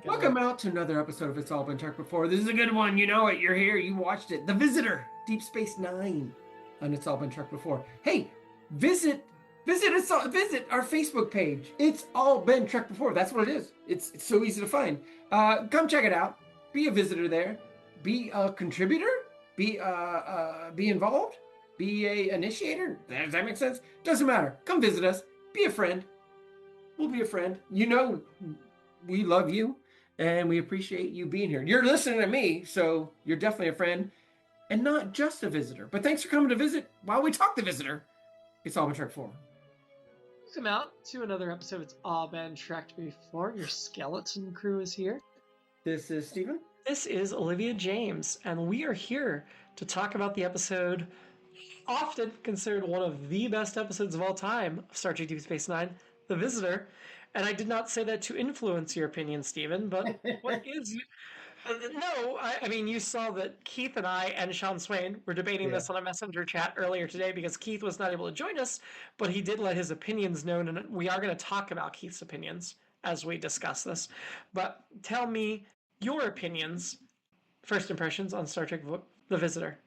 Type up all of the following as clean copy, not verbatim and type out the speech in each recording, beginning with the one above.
Welcome out to another episode of It's All Been Talked Before. This is a good one. You know it. You're here. You watched it. The Visitor, Deep Space Nine, and It's All Been Talked Before. Hey, visit our Facebook page. It's All Been Trucked Before. That's what it is. It's so easy to find. Come check it out. Be a visitor there. Be a contributor. Be involved. Be a initiator. Does that make sense? Doesn't matter. Come visit us. Be a friend. We'll be a friend. You know, we love you. And we appreciate you being here. You're listening to me, so you're definitely a friend and not just a visitor. But thanks for coming to visit while we talk to visitor. It's all been Trek 4. Welcome out to another episode. It's all been trekked before. Your skeleton crew is here. This is Stephen. This is Olivia James, and we are here to talk about the episode often considered one of the best episodes of all time of Star Trek Deep Space Nine, The Visitor. And I did not say that to influence your opinion, Stephen, but what is... No, I mean, you saw that Keith and I and Sean Swain were debating this on a messenger chat earlier today because Keith was not able to join us, but he did let his opinions known, and we are going to talk about Keith's opinions as we discuss this. But tell me your opinions, first impressions on Star Trek The Visitor.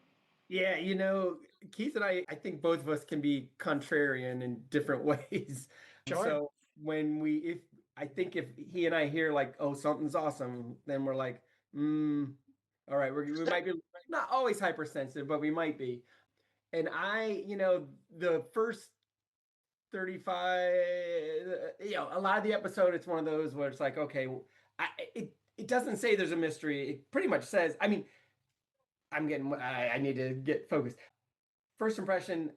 Yeah, you know, Keith and I think both of us can be contrarian in different ways. Sure. So if he and I hear like, oh, something's awesome, then we're like, all right, we might be not always hypersensitive, but we might be. And the first 35, a lot of the episode, it's one of those where it's like, okay, it doesn't say there's a mystery. It pretty much says, I mean, I need to get focused. First impression,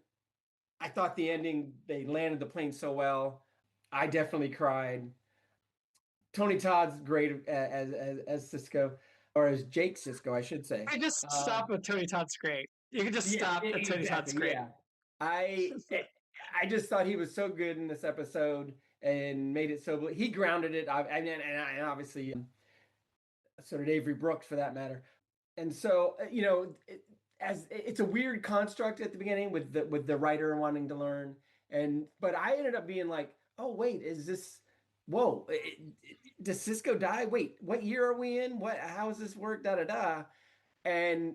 I thought the ending, they landed the plane so well. I definitely cried. Tony Todd's great as Sisko, or as Jake Sisko, I should say. I just stop with Tony Todd's great. You can just stop at Tony Todd's great. Yeah. I just thought he was so good in this episode and made it so he grounded it. And obviously, so did Avery Brooks for that matter. And so it's a weird construct at the beginning with the writer wanting to learn, but I ended up being like, oh wait, is this? Whoa, does Sisko die? Wait, what year are we in? How does this work? Da da da, and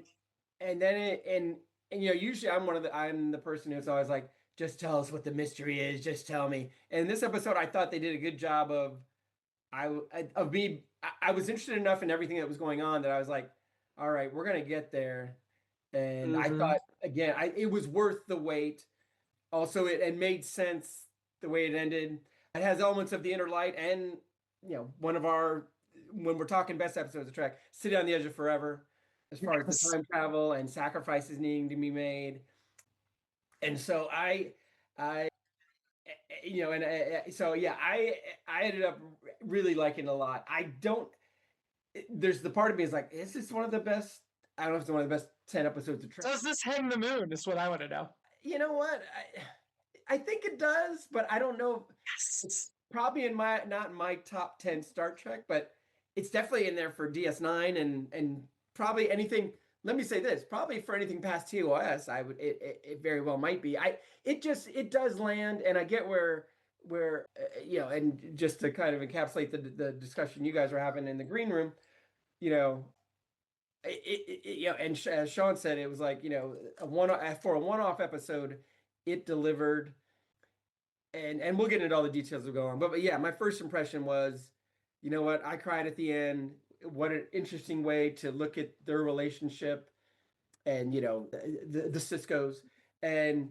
then usually I'm the person who's always like, just tell us what the mystery is, just tell me. And in this episode, I thought they did a good job of I was interested enough in everything that was going on that I was like, all right, we're gonna get there. And I thought again, it was worth the wait. Also, it made sense the way it ended. It has elements of the Inner Light and, one of our, when we're talking best episodes of Trek, City on the Edge of Forever, as far as the time travel and sacrifices needing to be made. And so I ended up really liking it a lot. There's the part of me is like, is this one of the best? I don't know if it's one of the best 10 episodes of Trek. Does this hang the moon is what I want to know. You know what? I think it does, but I don't know. It's probably not in my top 10 Star Trek, but it's definitely in there for DS9 and probably anything. Let me say this, probably for anything past TOS, it very well might be. It does land, and I get where and just to kind of encapsulate the discussion you guys were having in the green room, and as Sean said, it was like, for a one-off episode, it delivered, and we'll get into all the details of going on. But yeah, my first impression was, you know what, I cried at the end. What an interesting way to look at their relationship, and the Siskos, and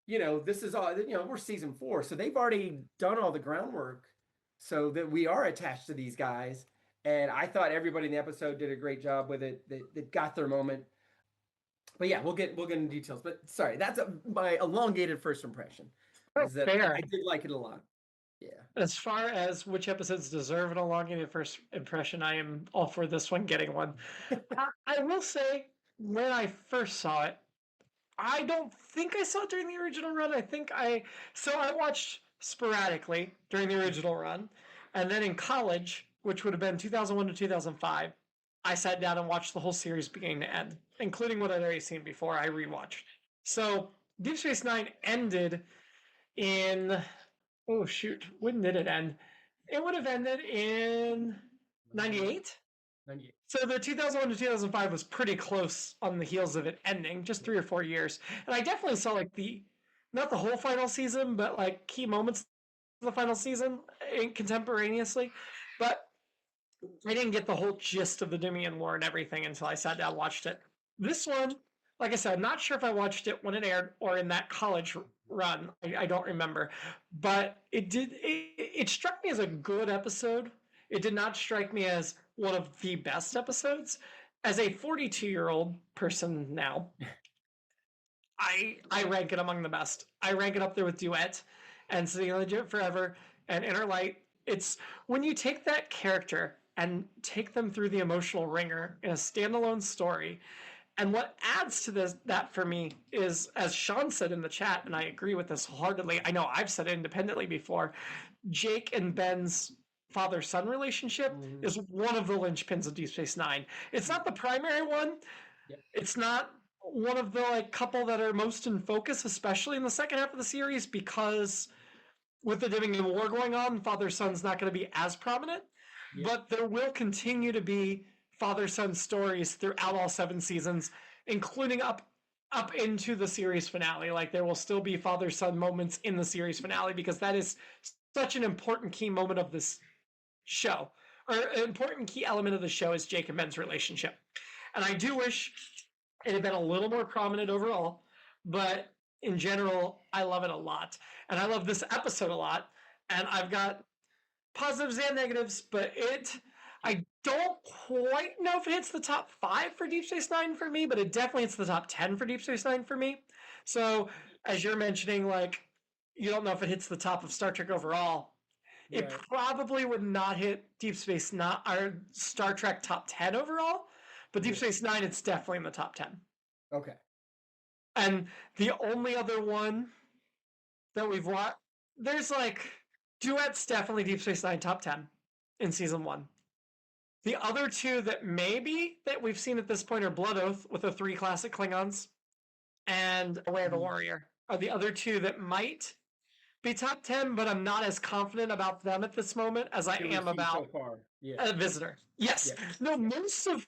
this is all, we're season 4, so they've already done all the groundwork, so that we are attached to these guys. And I thought everybody in the episode did a great job with it. They got their moment. But yeah, we'll get into details. But sorry, that's my elongated first impression. That's fair. I did like it a lot. Yeah. As far as which episodes deserve an elongated first impression, I am all for this one getting one. I will say, when I first saw it, I don't think I saw it during the original run. I watched sporadically during the original run, and then in college, which would have been 2001 to 2005, I sat down and watched the whole series beginning to end, including what I'd already seen before. I rewatched. So Deep Space Nine ended in, when did it end? It would have ended in 98? 98. So the 2001 to 2005 was pretty close on the heels of it ending, just 3 or 4 years. And I definitely saw like not the whole final season, but like key moments of the final season contemporaneously. But I didn't get the whole gist of the Demian War and everything until I sat down and watched it. This one, like I said, I'm not sure if I watched it when it aired or in that college run. I don't remember. But it struck me as a good episode. It did not strike me as one of the best episodes. As a 42-year-old person now, I rank it among the best. I rank it up there with Duet and City Legit Forever and Inner Light. It's when you take that character and take them through the emotional ringer in a standalone story. And what adds to that for me is, as Sean said in the chat, and I agree with this wholeheartedly, I know I've said it independently before, Jake and Ben's father-son relationship is one of the linchpins of Deep Space Nine. It's not the primary one. Yep. It's not one of the like couple that are most in focus, especially in the second half of the series, because with the Demian War going on, father-son's not going to be as prominent. Yep. But there will continue to be father-son stories throughout all 7 seasons, including up into the series finale. Like there will still be father-son moments in the series finale because that is such an important key moment of this show, or an important key element of the show is Jake and Ben's relationship. And I do wish it had been a little more prominent overall, but in general, I love it a lot. And I love this episode a lot. And I've got positives and negatives, but I don't quite know if it hits the top 5 for Deep Space Nine for me, but it definitely hits the top 10 for Deep Space Nine for me. So, as you're mentioning, like, you don't know if it hits the top of Star Trek overall. It probably would not hit Deep Space Nine or Star Trek top 10 overall, but Deep Space Nine, it's definitely in the top 10. Okay. And the only other one that we've watched, there's like Duet's definitely Deep Space Nine top 10 in season 1. The other 2 that maybe that we've seen at this point are Blood Oath with the 3 classic Klingons and Way of the Warrior are the other 2 that might be top 10, but I'm not as confident about them at this moment as I am about so far. A Visitor. Yes. Yeah. No, most of,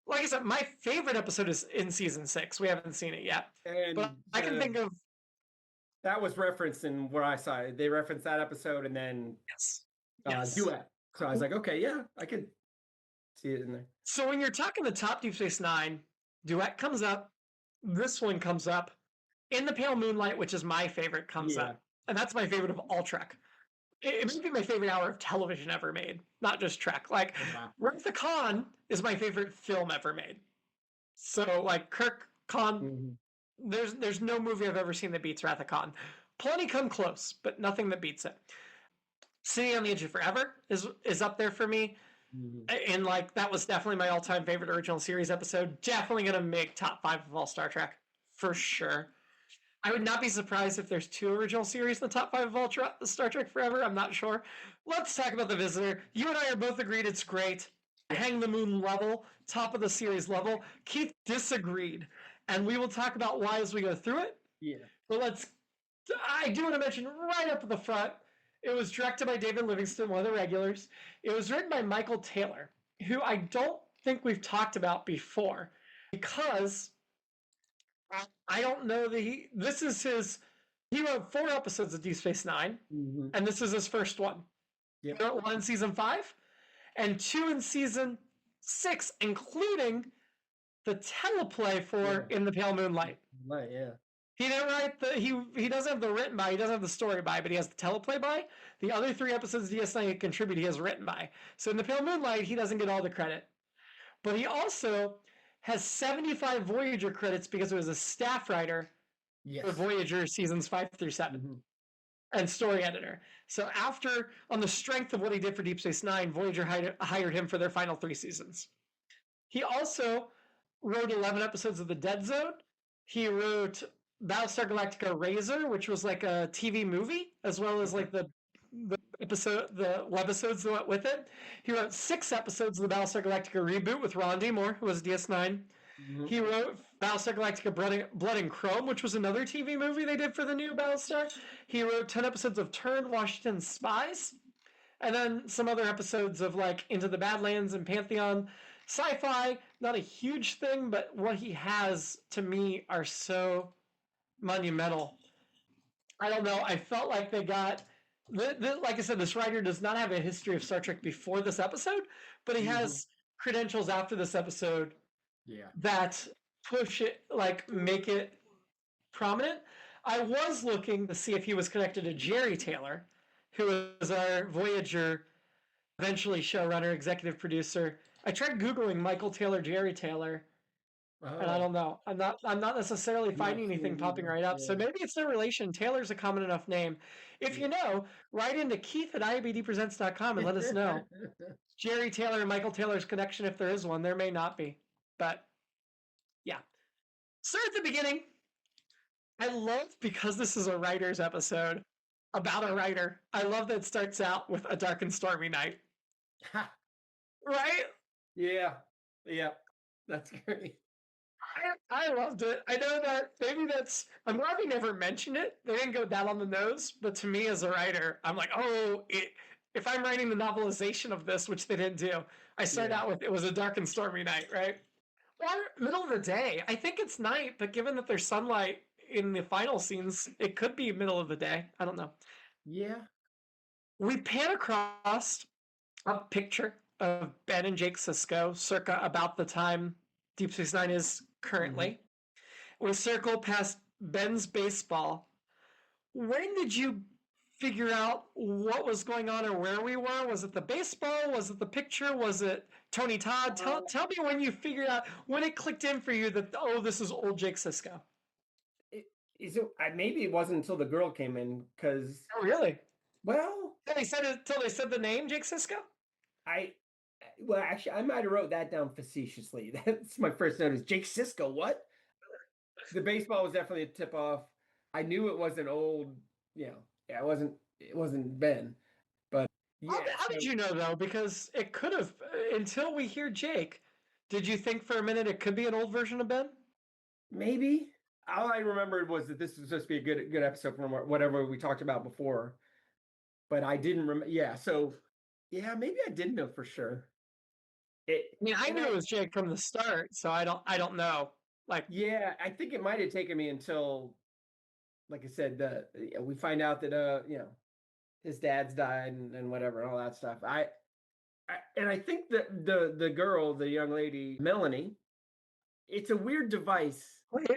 like I said, my favorite episode is in season 6. We haven't seen it yet. And but I can think of... That was referenced in where I saw it. They referenced that episode and then Duet. So I was like, okay, yeah, I could see it in there. So when you're talking the top Deep Space Nine, Duet comes up. This one comes up. In the Pale Moonlight, which is my favorite, comes up. And that's my favorite of all Trek. It might be my favorite hour of television ever made, not just Trek. Like, Wrath of Khan is my favorite film ever made. So, like, Kirk, Khan, there's no movie I've ever seen that beats Wrath of Khan. Plenty come close, but nothing that beats it. City on the Edge of Forever is up there for me. And, like, that was definitely my all-time favorite original series episode. Definitely going to make top 5 of all Star Trek, for sure. I would not be surprised if there's 2 original series in the top 5 of all Star Trek forever. I'm not sure. Let's talk about The Visitor. You and I are both agreed it's great. Hang the Moon level, top of the series level. Keith disagreed. And we will talk about why as we go through it. Yeah. But I do want to mention right up at the front, it was directed by David Livingston, one of the regulars. It was written by Michael Taylor, who I don't think we've talked about before, because I don't know that he wrote 4 episodes of Deep Space Nine, and this is his first one. Yep. He wrote 1 in season 5, and 2 in season 6, including the teleplay for In the Pale Moonlight. Right, yeah. He didn't write he doesn't have the written by, he doesn't have the story by, but he has the teleplay by. The other 3 episodes DS9 he contributed, he has written by. So In the Pale Moonlight, he doesn't get all the credit. But he also has 75 Voyager credits because it was a staff writer for Voyager seasons 5 through 7 and story editor. So on the strength of what he did for Deep Space Nine, Voyager hired him for their final 3 seasons. He also wrote 11 episodes of The Dead Zone. He wrote Battlestar Galactica Razor, which was like a TV movie, as well as like the webisodes that went with it. He wrote 6 episodes of the Battlestar Galactica reboot with Ron D. Moore, who was DS9. He wrote Battlestar Galactica Blood and Chrome, which was another TV movie they did for the new Battlestar. He wrote 10 episodes of Turn, Washington Spies. And then some other episodes of like Into the Badlands and Pantheon. Sci-fi, not a huge thing, but what he has to me are so monumental. I don't know. I felt like they got, like I said, this writer does not have a history of Star Trek before this episode, but he Mhm. has credentials after this episode Yeah. that push it, like make it prominent. I was looking to see if he was connected to Jerry Taylor, who was our Voyager eventually showrunner, executive producer. I tried Googling Michael Taylor, Jerry Taylor, and I Oh, don't know. I'm not necessarily I'm not finding anything seeing popping either. right up. So Yeah. maybe it's no relation. Taylor's a common enough name. If you Yeah. know, write into Keith at IABDpresents.com and let us know. Jerry Taylor and Michael Taylor's connection, if there is one. There may not be. But yeah. Start at the beginning. I love, because this is a writer's episode about a writer, I love that it starts out with a dark and stormy night. Right? Yeah. Yeah. That's great. I loved it. I know that maybe that's, I'm glad they never mentioned it. They didn't go down on the nose, but to me as a writer, I'm like, oh, if I'm writing the novelization of this, which they didn't do, I start Yeah. out with, it was a dark and stormy night, right? Or middle of the day. I think it's night, but given that there's sunlight in the final scenes, it could be middle of the day. I don't know. Yeah. We pan across a picture of Ben and Jake Sisko, circa about the time Deep Space Nine is Mhm. currently. We circle past Ben's baseball. When did you figure out what was going on or where we were? Was it the baseball? Was it the picture? Was it Tony Todd? Tell me when you figured out, when it clicked in for you that, oh, this is old Jake Sisko. It, is it, maybe it wasn't until the girl came in because, Oh, really? well, Till they said the name Jake Sisko? I, well, actually, I might have wrote that down facetiously. That's my first notice. Jake Sisko, what? The baseball was definitely a tip off. I knew it wasn't old, yeah, it wasn't Ben, but yeah, How so did you know though? Because it could have, until we hear Jake. Did you think for a minute it could be an old version of Ben? maybe all I remembered was that this was supposed to be a good episode from whatever we talked about before, but I didn't remember. Yeah, so yeah, maybe I did know for sure. It I mean, I and knew it was Jake from the start, so I don't know. Like, yeah, I think it might have taken me until, like I said, we find out that his dad's died and whatever and all that stuff. And I think that the girl, the young lady, Melanie, it's a weird device, wait,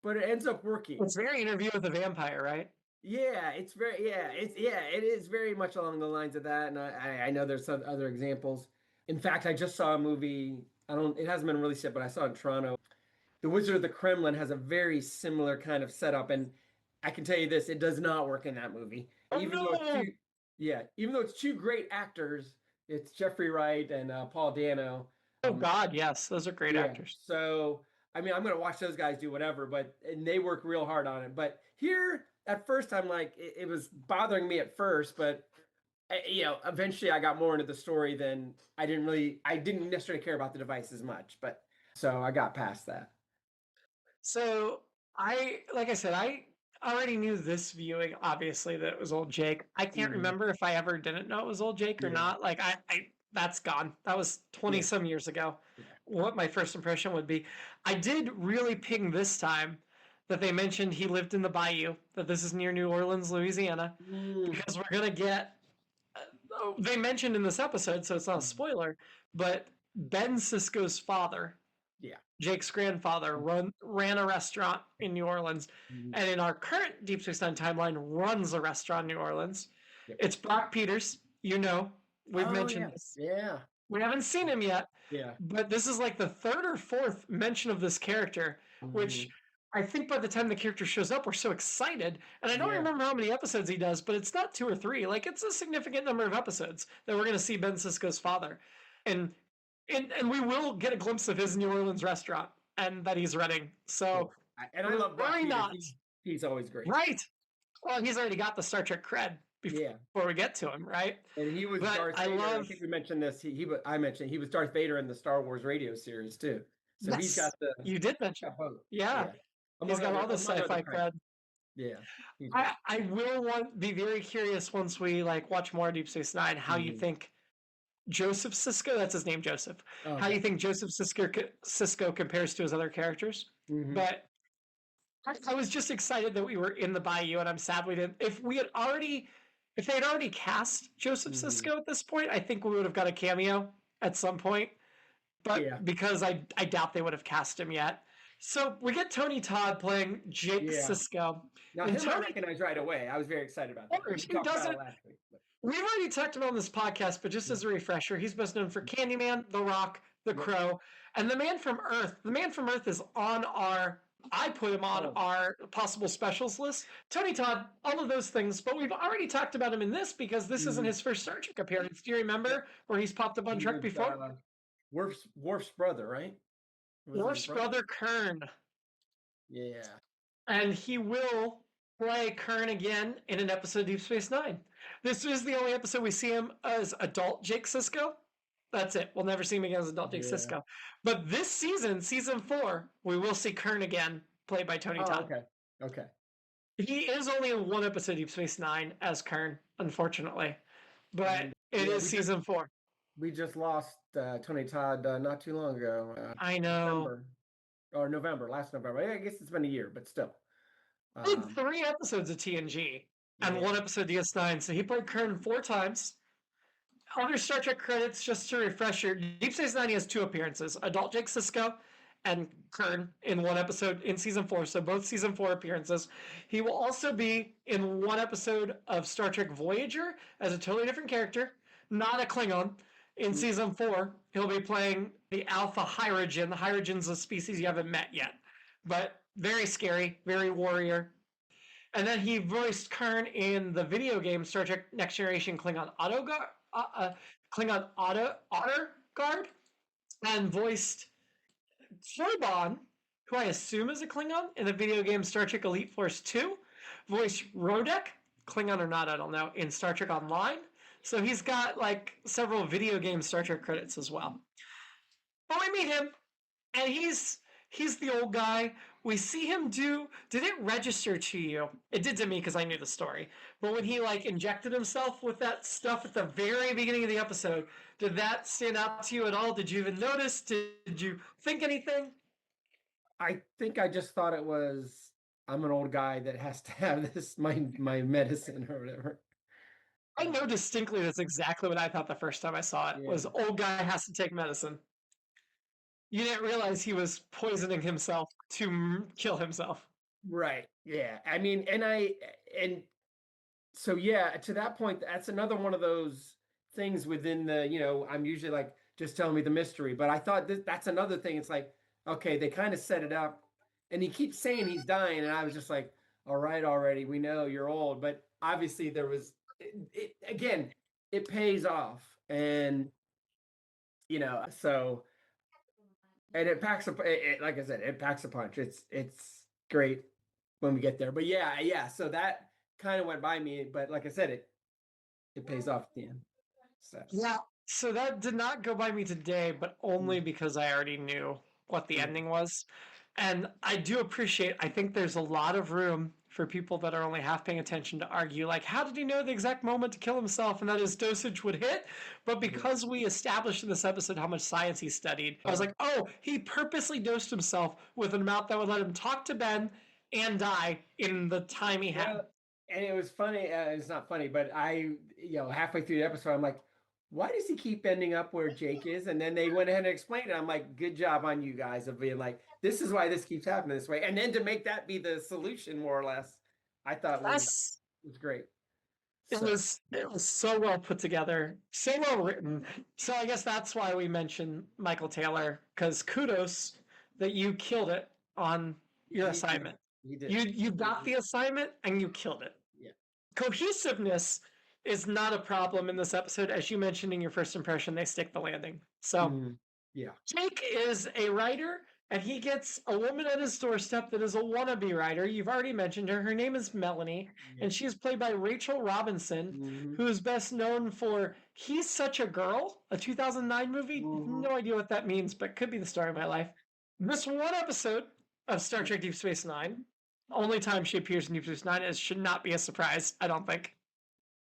but it ends up working. it's very Interview with a Vampire, right? It is very much along the lines of that. And I know there's some other examples. In fact, I just saw a movie. It hasn't been released yet, but I saw it in Toronto. The Wizard of the Kremlin has a very similar kind of setup, and I can tell you this: it does not work in that movie. Oh Even though it's no! two, yeah, even though it's two great actors, it's Jeffrey Wright and Paul Dano. Oh God, yes, those are great Yeah. actors. So, I mean, I'm going to watch those guys do whatever, and they work real hard on it. But here, at first, I'm like, it was bothering me at first, but eventually I got more into the story than I didn't necessarily care about the device as much. But so I got past that. So like I said, I already knew this viewing, obviously, that it was old Jake. I can't Mhm. remember if I ever didn't know it was old Jake or Yeah. not. Like that's gone. That was 20 Yeah. some years ago. Yeah. What my first impression would be. I did really ping this time that they mentioned he lived in the bayou, that this is near New Orleans, Louisiana, Mm. because we're gonna get. They mentioned in this episode, so it's not a Mhm. spoiler, but Ben Sisko's father, Yeah. Jake's grandfather, ran a restaurant in New Orleans, Mhm. and in our current Deep Space Nine timeline, runs a restaurant in New Orleans. Yep. It's Brock Peters. You know, we've Oh mentioned yeah. this. Yeah. We haven't seen him yet, Yeah. but this is like the third or fourth mention of this character, which Mhm. I think by the time the character shows up, we're so excited. And I don't Yeah. remember how many episodes he does, but it's not two or three. Like it's a significant number of episodes that we're going to see Ben Sisko's father, and and we will get a glimpse of his New Orleans restaurant and that he's running. So Cool. And I love Brock why Peters. not? He's always great. Right. Well, he's already got the Star Trek cred Yeah. before we get to him, right? And he was But Darth I Vader. I love. think we mentioned this. I mentioned he was Darth Vader in the Star Wars radio series too. So he's Yes, got the you did mention. got both. Yeah, Yeah. he's got all the Among other sci-fi titles. cred. Yeah. He's great. I will be very curious once we like watch more Deep Space Nine how you Mhm. think Joseph Sisko, that's his name, Joseph. How Okay. you think Joseph Sisko compares to his other characters? Hmm. But I was just excited that we were in the Bayou, and I'm sad we didn't. If they had already cast Joseph Hmm. Sisko at this point, I think we would have got a cameo at some point. But Yeah. because I doubt they would have cast him yet. So we get Tony Todd playing Jake Yeah. Sisko. Now And him I Tony, recognized right away. I was very excited about that. We who talked about it doesn't? last week. But, We've already talked about on this podcast, but just as a refresher, he's best known for Candyman, The Rock, The yep. Crow, and The Man from Earth. The Man from Earth is on I put him on our possible specials list. Tony Todd, all of those things, but we've already talked about him in this because this isn't his first Star Trek appearance. Do you remember where he's popped up on He Trek was before? Worf's brother, right? Was it his Worf's brother Kern. Yeah. And he will play Kern again in an episode of Deep Space Nine. This is the only episode we see him as adult Jake Sisko. That's it. We'll never see him again as adult Jake Sisko. But this season, season 4, we will see Kern again, played by Tony Todd. Okay. Okay. He is only in one episode of Deep Space Nine as Kern, unfortunately. But it is season 4. We just lost Tony Todd not too long ago. I know. November, last November. I guess it's been a year, but still. He did 3 episodes of TNG and 1 episode of DS9, so he played Kern 4 times. Other Star Trek credits, just to refresh your Deep Space Nine, he has 2 appearances: adult Jake Sisko and Kern in 1 episode in season 4, so both season 4 appearances. He will also be in 1 episode of Star Trek Voyager as a totally different character, not a Klingon. In season 4, he'll be playing the Alpha Hydrogen. The Hydrogen's a species you haven't met yet, but very scary, very warrior. And then he voiced Kern in the video game Star Trek Next Generation Klingon Otter Guard, and voiced Chobon, who I assume is a Klingon, in the video game Star Trek Elite Force 2. Voiced Rodek, Klingon or not, I don't know, in Star Trek Online. So he's got like several video game Star Trek credits as well. But we meet him, and he's the old guy. We see him do. Did it register to you? It did to me because I knew the story. But when he like injected himself with that stuff at the very beginning of the episode, did that stand out to you at all? Did you even notice? Did you think anything? I think I just thought it was, I'm an old guy that has to have this my medicine or whatever. I know distinctly that's exactly what I thought the first time I saw it. Was old guy has to take medicine. You didn't realize he was poisoning himself to kill himself. Right. Yeah. I mean, and so yeah, to that point, that's another one of those things within the, I'm usually like, just tell me the mystery. But I thought that's another thing. It's like, okay, they kind of set it up, and he keeps saying he's dying, and I was just like, all right, already, we know you're old. But obviously there was, again, it pays off. And, so, and it packs a, like I said, it packs a punch. It's great when we get there. But yeah. So that kind of went by me, but like I said, it pays off at the end. So. Yeah. So that did not go by me today, but only because I already knew what the ending was. And I do appreciate, I think there's a lot of room for people that are only half paying attention to argue, like, how did he know the exact moment to kill himself and that his dosage would hit? But because we established in this episode how much science he studied, I was like, oh, he purposely dosed himself with an amount that would let him talk to Ben and die in the time he had. And it was funny. It's not funny, but halfway through the episode, I'm like, why does he keep ending up where Jake is? And then they went ahead and explained it. I'm like, good job on you guys of being like, this is why this keeps happening this way. And then to make that be the solution, more or less, I thought was great. It was so well put together, so well written. So I guess that's why we mentioned Michael Taylor, because kudos that you killed it on your assignment. You did. You got the assignment and you killed it. Yeah. Cohesiveness is not a problem in this episode. As you mentioned in your first impression, they stick the landing. So yeah, Jake is a writer, and he gets a woman at his doorstep that is a wannabe writer. You've already mentioned her. Her name is Melanie, and she is played by Rachel Robinson, who is best known for He's Such a Girl, a 2009 movie. No idea what that means, but could be the story of my life. This one episode of Star Trek Deep Space Nine, only time she appears in Deep Space Nine. It should not be a surprise, I don't think.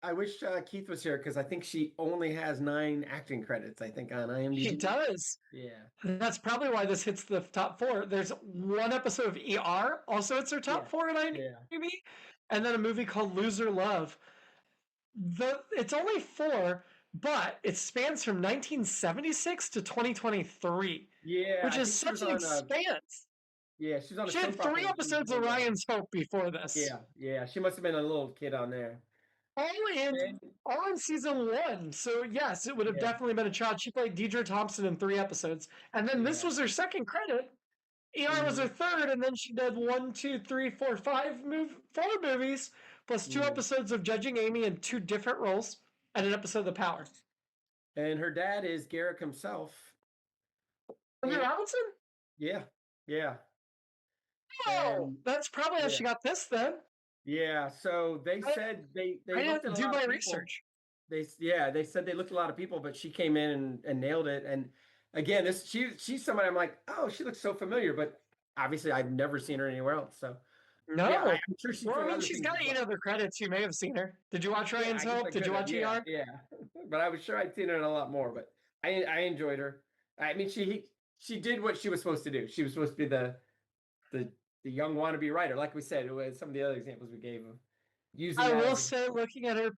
I wish Keith was here because I think she only has 9 acting credits, I think, on She IMDb. does. Yeah. That's probably why this hits the top 4. There's one episode of ER, also it's her top Yeah. 4 in IMDb, Yeah. and then a movie called Loser Love. It's only 4, but it spans from 1976 to 2023. Yeah. Which is such an expanse. Yeah, she's on a She had soap 3 opera. episodes of Ryan's Hope before this. Yeah, yeah. She must have been a little kid on there. All in season 1. So yes, it would have definitely been a child. She played Deidre Thompson in 3 episodes. And then this was her second credit. ER was her third, and then she did 4 movies, plus 2 episodes of Judging Amy in 2 different roles, and an episode of The Power. And her dad is Garrick himself. Olivia Robinson? Yeah, yeah. Oh, that's probably how she got this then. Yeah, so they said they I didn't do my research. They said they looked at a lot of people, but she came in and nailed it. And again, she's somebody I'm like, oh, she looks so familiar, but obviously I've never seen her anywhere else. So no, yeah, I'm sure she's. Well, I mean, she's got 8 other credits. You may have seen her. Did you watch Ryan's Hope? Did you watch ER? Yeah, but I was sure I'd seen her in a lot more. But I enjoyed her. I mean, she did what she was supposed to do. She was supposed to be the young wannabe writer, like we said. It was some of the other examples we gave of using. I will say, looking at her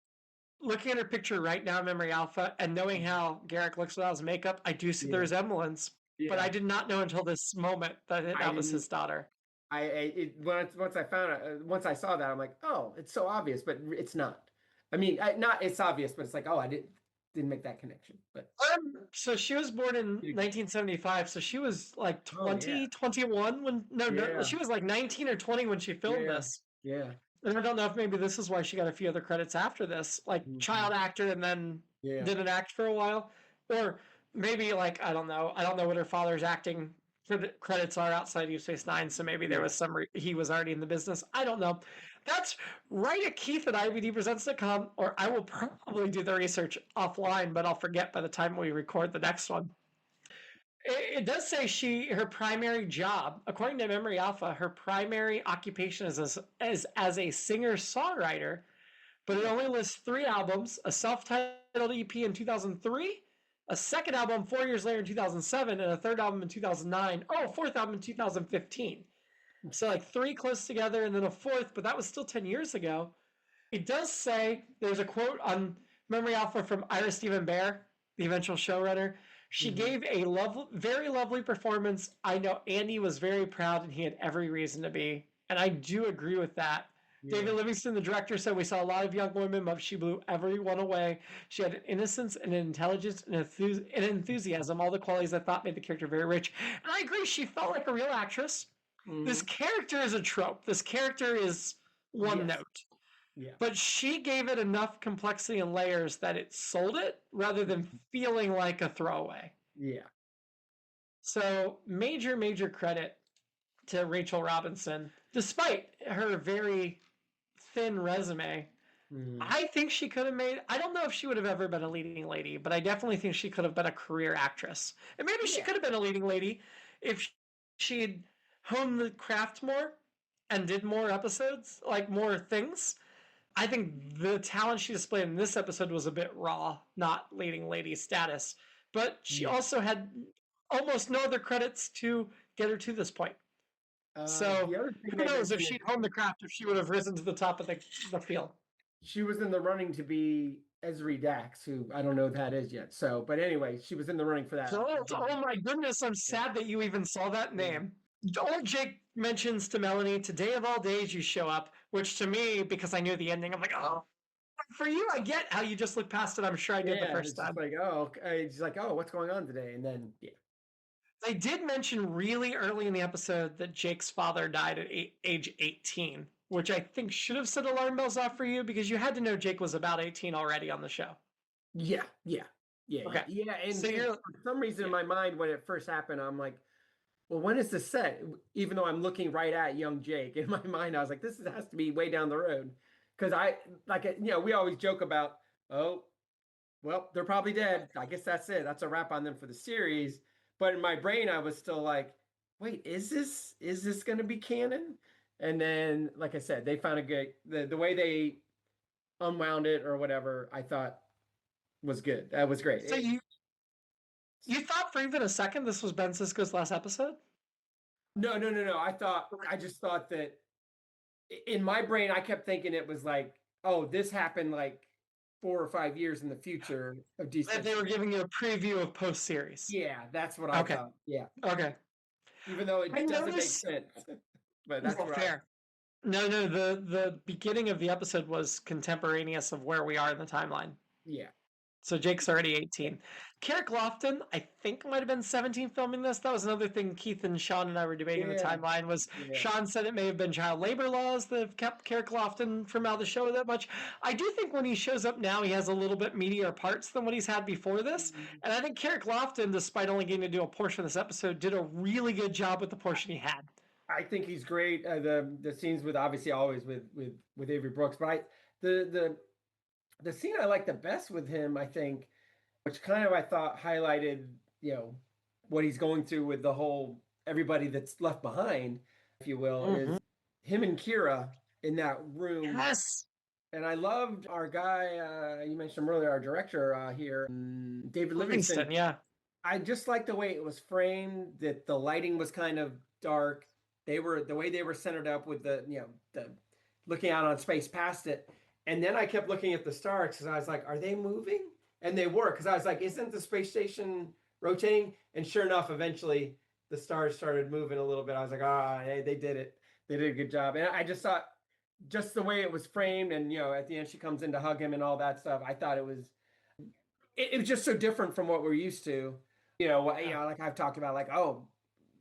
picture right now, Memory Alpha, and knowing how Garrick looks without his makeup, I do see the resemblance. But I did not know until this moment that was his daughter. Once I saw that, I'm like, oh, it's so obvious, but it's not. I mean, it's obvious, but it's like, oh, I didn't make that connection. But so she was born in 1975, so she was like 21 when no, she was like 19 or 20 when she filmed this. Yeah. And I don't know if maybe this is why she got a few other credits after this, like child actor, and then didn't act for a while, or maybe like I don't know what her father's acting credits are outside Deep Space Nine, so maybe there was he was already in the business. I don't know. That's right at Keith at IBDpresents.com, or I will probably do the research offline, but I'll forget by the time we record the next one. It does say her primary job, according to Memory Alpha, her primary occupation is as a singer-songwriter, but it only lists 3 albums, a self-titled EP in 2003, a second album 4 years later in 2007, and a third album in 2009. Oh, a fourth album in 2015. So like 3 close together and then a fourth, but that was still 10 years ago. It does say, there's a quote on Memory Alpha from Ira Stephen Bear, the eventual showrunner. She gave a very lovely performance. I know Andy was very proud and he had every reason to be. And I do agree with that. Yeah. David Livingston, the director, said we saw a lot of young women, but she blew everyone away. She had an innocence and an intelligence and an enthusiasm, all the qualities I thought made the character very rich. And I agree, she felt like a real actress. This character is a trope. This character is one note. Yeah. But she gave it enough complexity and layers that it sold it rather than feeling like a throwaway. Yeah. So major credit to Rachel Robinson, despite her very thin resume. I think she could have I don't know if she would have ever been a leading lady, but I definitely think she could have been a career actress. And maybe she could have been a leading lady if she had honed the craft more and did more episodes, like more things. I think the talent she displayed in this episode was a bit raw, not leading lady status. But she also had almost no other credits to get her to this point. So who knows if she'd honed the craft, if she would have risen to the top of the field. She was in the running to be Ezri Dax, who I don't know who that is yet. So, but anyway, she was in the running for that. Oh my goodness, I'm sad that you even saw that name. Old Jake mentions to Melanie, today of all days you show up, which to me, because I knew the ending, I'm like, oh, for you, I get how you just look past it. I'm sure I did the first time. Like, oh, it's like, oh, what's going on today? And then, They did mention really early in the episode that Jake's father died at age 18, which I think should have set alarm bells off for you because you had to know Jake was about 18 already on the show. Yeah. Okay. Yeah, and so for some reason in my mind when it first happened, I'm like, well, when is this set? Even though I'm looking right at young Jake, in my mind, I was like, this has to be way down the road. Because we always joke about, oh, well, they're probably dead. I guess that's it. That's a wrap on them for the series. But in my brain, I was still like, wait, is this going to be canon? And then, like I said, they found a good the way they unwound it or whatever. I thought was good. That was great. So you thought for even a second this was Ben Sisko's last episode? No, no, no, no. I just thought that in my brain, I kept thinking it was like, oh, this happened like 4 or 5 years in the future of That DC. they were giving you a preview of post series. Yeah, that's what I Okay. thought. Yeah, Okay. even though it I doesn't make noticed. sense, but that's Well, what fair. No, no. The beginning of the episode was contemporaneous of where we are in the timeline. Yeah. So Jake's already 18. Cirroc Loften, I think, might have been 17 filming this. That was another thing Keith and Sean and I were debating the Yeah. timeline was Yeah. Sean said it may have been child labor laws that have kept Cirroc Loften from out of the show that much. I do think when he shows up now, he has a little bit meatier parts than what he's had before this. And I think Cirroc Loften, despite only getting to do a portion of this episode, did a really good job with the portion he had. I think he's great. The scenes with obviously always with Avery Brooks, but the scene I like the best with him, I think, which kind of I thought highlighted, what he's going through with the whole everybody that's left behind, if you will, is him and Kira in that room. Yes. And I loved our guy, you mentioned him earlier, our director here, David Livingston. Yeah. I just liked the way it was framed, that the lighting was kind of dark. The way they were centered up with the looking out on space past it. And then I kept looking at the stars because I was like, are they moving? And they were, because I was like, isn't the space station rotating? And sure enough, eventually the stars started moving a little bit. I was like, hey, they did it. They did a good job. And I just thought, just the way it was framed, and at the end she comes in to hug him and all that stuff. I thought it was just so different from what we're used to. Like I've talked about, like, oh,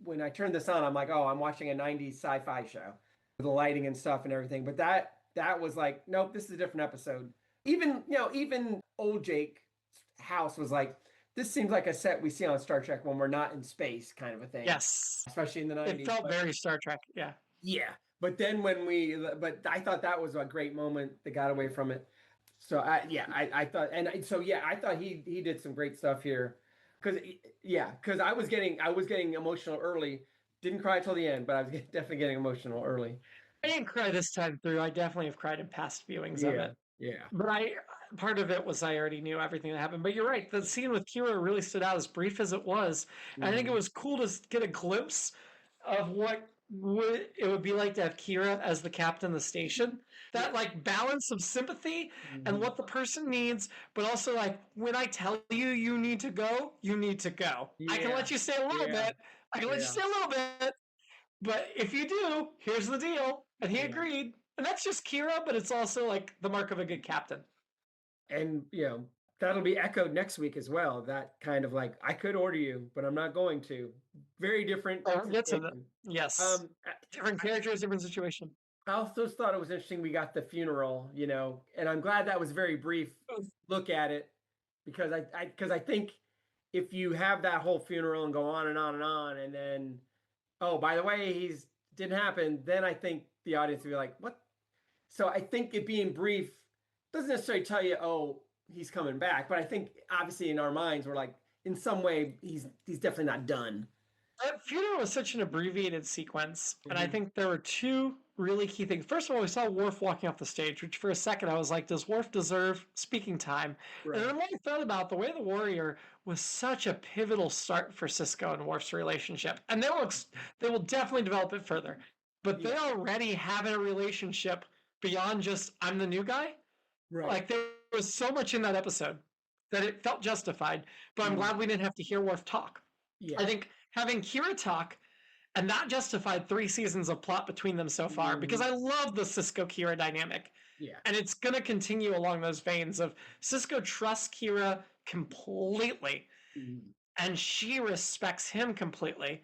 when I turn this on, I'm like, oh, I'm watching a 90s sci-fi show with the lighting and stuff and everything. But that was like, nope, this is a different episode. Even old Jake's house was like, this seems like a set we see on Star Trek when we're not in space, kind of a thing. Yes. Especially in the 90s. It felt very Star Trek, yeah. Yeah. But then but I thought that was a great moment that got away from it. So I thought, I thought he did some great stuff here. Because I was getting emotional early. Didn't cry till the end, but I was definitely getting emotional early. I didn't cry this time through. I definitely have cried in past viewings of it. Yeah. But part of it was I already knew everything that happened. But you're right. The scene with Kira really stood out, as brief as it was. And I think it was cool to get a glimpse of what it would be like to have Kira as the captain of the station. That like balance of sympathy and what the person needs, but also like, when I tell you you need to go, you need to go. I can let you stay a little bit. I can let you stay a little bit. But if you do, here's the deal. And he agreed. And that's just Kira, but it's also like the mark of a good captain. And, that'll be echoed next week as well. That kind of like, I could order you, but I'm not going to. Very different. Yes. Different characters, different situation. I also thought it was interesting we got the funeral, and I'm glad that was a very brief look at it, because I think if you have that whole funeral and go on and on and on, and then, oh, by the way, didn't happen, then I think the audience would be like, what? So I think it being brief doesn't necessarily tell you, oh, he's coming back. But I think obviously in our minds, we're like, in some way, he's definitely not done. That funeral was such an abbreviated sequence. And I think there were two really key things. First of all, we saw Worf walking off the stage, which for a second I was like, does Worf deserve speaking time? Right. And then when I thought about the way the Warrior was such a pivotal start for Sisko and Worf's relationship. And they will definitely develop it further. But they already have a relationship beyond just, I'm the new guy. Right. Like, there was so much in that episode that it felt justified. But I'm glad we didn't have to hear Worf talk. Yeah. I think having Kira talk, and that justified 3 seasons of plot between them so far, because I love the Sisko-Kira dynamic. Yeah. And it's going to continue along those veins of Sisko trusts Kira completely, and she respects him completely.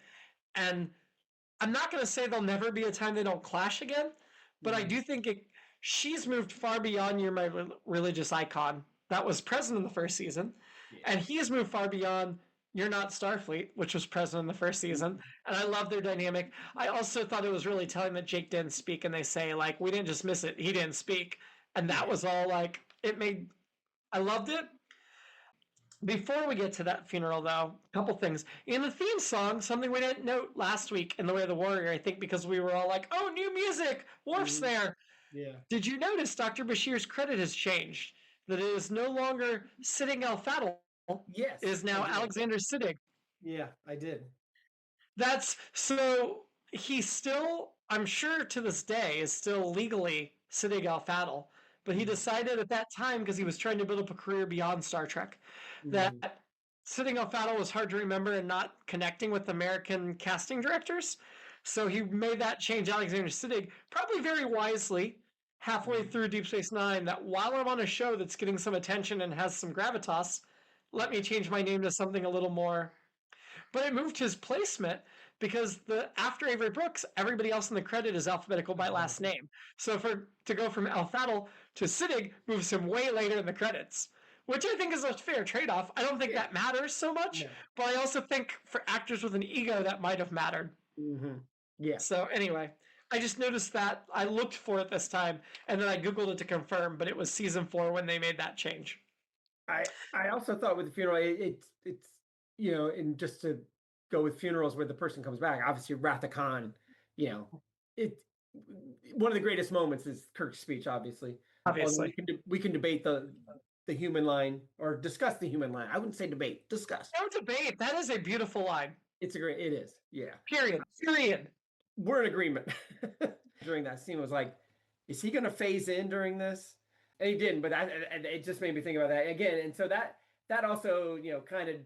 And I'm not going to say there'll never be a time they don't clash again, but I do think she's moved far beyond you're my religious icon. That was present in the first season. Yeah. And he has moved far beyond you're not Starfleet, which was present in the first season. And I love their dynamic. I also thought it was really telling that Jake didn't speak, and they say, like, we didn't just miss it. He didn't speak. And that was all, like, I loved it. Before we get to that funeral, though, a couple things. In the theme song, something we didn't note last week in The Way of the Warrior, I think because we were all like, oh, new music! Worf's Mhm. there! Yeah. Did you notice Dr. Bashir's credit has changed? That it is no longer Siddig Al-Fadl, it Yes, is I now did. Alexander Siddig. Yeah, I did. That's so he still, I'm sure to this day, is still legally Siddig Al-Fadl, but he Mhm. decided at that time, because he was trying to build up a career beyond Star Trek, Mhm. that Siddig Al-Fadl was hard to remember and not connecting with American casting directors. So he made that change, Alexander Siddig, probably very wisely, halfway Mhm. through Deep Space Nine, that while I'm on a show that's getting some attention and has some gravitas, let me Yeah. change my name to something a little more, but it moved his placement because the after Avery Brooks, everybody else in the credit is alphabetical by last Alphabetical. name. So to go from Al Fadl to Siddig moves him way later in the credits, which I think is a fair trade-off. I don't think Yeah. that matters so much, No. but I also think for actors with an ego that might have mattered. Hmm. Yeah. So anyway, I just noticed that. I looked for it this time, and then I googled it to confirm, but it was season 4 when they made that change. I also thought with the funeral, it's and just to go with funerals where the person comes back. Obviously, Wrath of Khan, you know, it one of the greatest moments is Kirk's speech. Obviously, although Obviously, we can debate the human line or discuss the human line. I wouldn't say debate, discuss. no debate. That is a beautiful line. It's a great. It is. Yeah, Period. Period. we're in agreement. During that scene was like, is he going to phase in during this? And he didn't, but it just made me think about that again. And so that also, kind of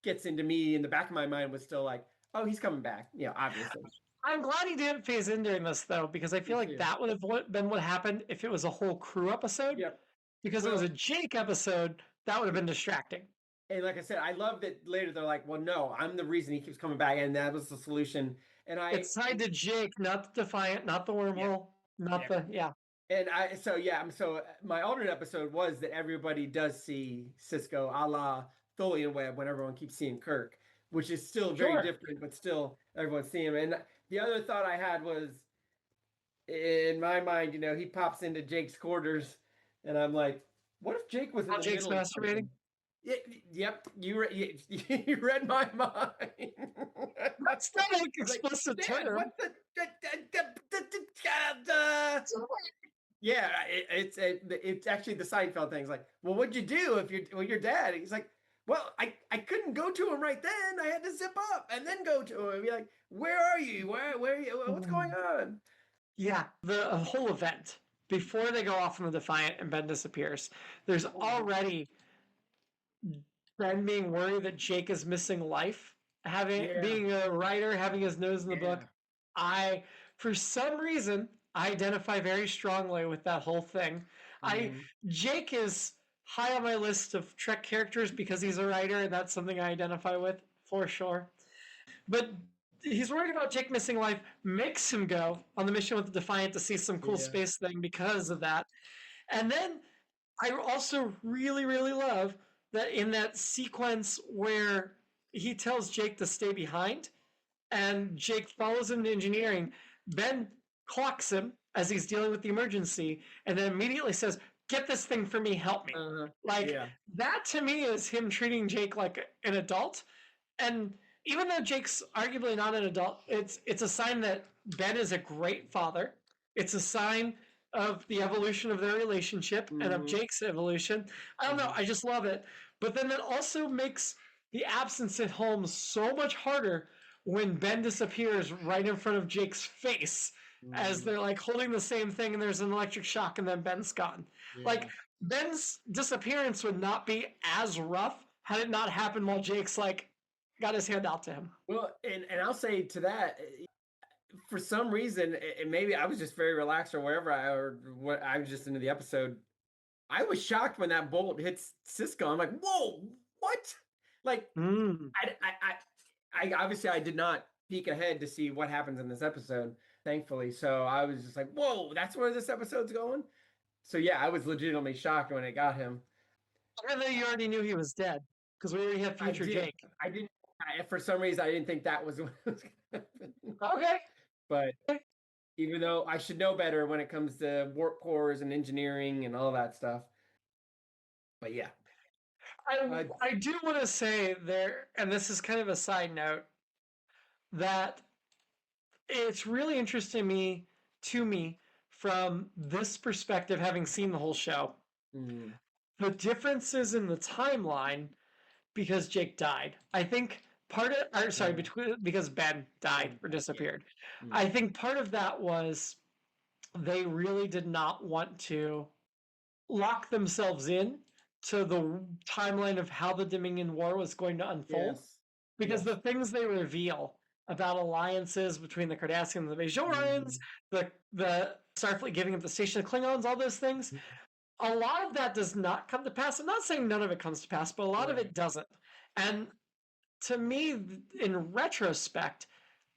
gets into me in the back of my mind was still like, oh, he's coming back, obviously. I'm glad he didn't phase in during this though, because I Me feel like too. that would have been what happened if it was a whole crew episode. Yep. Because it was Well, a Jake episode, that would have been distracting. and like I said, I love that later they're like, well, no, I'm the reason he keeps coming back, and that was the solution. And It's tied to Jake, not the Defiant, not the yeah, wormhole, not yeah. the yeah. And so my alternate episode was that everybody does see Cisco a la Tholian Web when everyone keeps seeing Kirk, which is still very Sure. different, but still everyone's seeing him. And the other thought I had was in my mind, he pops into Jake's quarters, and I'm like, what if Jake was in While the Jake's middle of masturbating. something? Yep, you read my mind. That's not an I was like, explicit Dad, term. what the yeah, it's actually the Seinfeld thing. It's like, well, what'd you do if your dad? He's like, well, I couldn't go to him right then. I had to zip up and then go to him. Be like, where are you? Where are you? What's going on? Yeah, the whole event before they go off on the Defiant and Ben disappears. There's already Ben being worried that Jake is missing life, having Yeah, being a writer, having his nose in the book. yeah. I, for some reason, I identify very strongly with that whole thing. I Mhm. Jake is high on my list of Trek characters because he's a writer, and that's something I identify with for sure. But he's worried about Jake missing life, makes him go on the mission with the Defiant to see some cool Yeah. space thing because of that. And then I also really, really love that in that sequence where he tells Jake to stay behind and Jake follows him to engineering, Ben clocks him as he's dealing with the emergency and then immediately says, get this thing for me, help me. Uh-huh. Like, Yeah. that to me is him treating Jake like an adult. And even though Jake's arguably not an adult, it's a sign that Ben is a great father. It's a sign of the evolution of their relationship and of Hmm. Jake's evolution. I don't know. Hmm. I just love it. But then that also makes the absence at home so much harder when Ben disappears right in front of Jake's face as Hmm. they're like holding the same thing and there's an electric shock and then Ben's gone. Yeah. Like Ben's disappearance would not be as rough had it not happened while Jake's like got his hand out to him. Well, and I'll say to that, for some reason, and maybe I was just very relaxed or wherever or what I was just into the episode. I was shocked when that bolt hits Cisco. I'm like, whoa, what? Like, Mm. I obviously I did not peek ahead to see what happens in this episode, thankfully. So I was just like, whoa, that's where this episode's going. So yeah, I was legitimately shocked when it got him. Even though you already knew he was dead because we already have I future did. Jake. I didn't. For some reason, I didn't think that was what was going to happen. Okay. But even though I should know better when it comes to warp cores and engineering and all that stuff. But yeah. I do want to say there, and this is kind of a side note, that it's really interesting to me from this perspective, having seen the whole show, the differences in the timeline because Jake died. I think because Ben died or disappeared. I think part of that was they really did not want to lock themselves in to the timeline of how the Dominion War was going to unfold. Yes. Because the things they reveal about alliances between the Cardassians and the Bajorans, the Starfleet giving up the station to Klingons, all those things, a lot of that does not come to pass. I'm not saying none of it comes to pass, but a lot of it doesn't. And to me, in retrospect,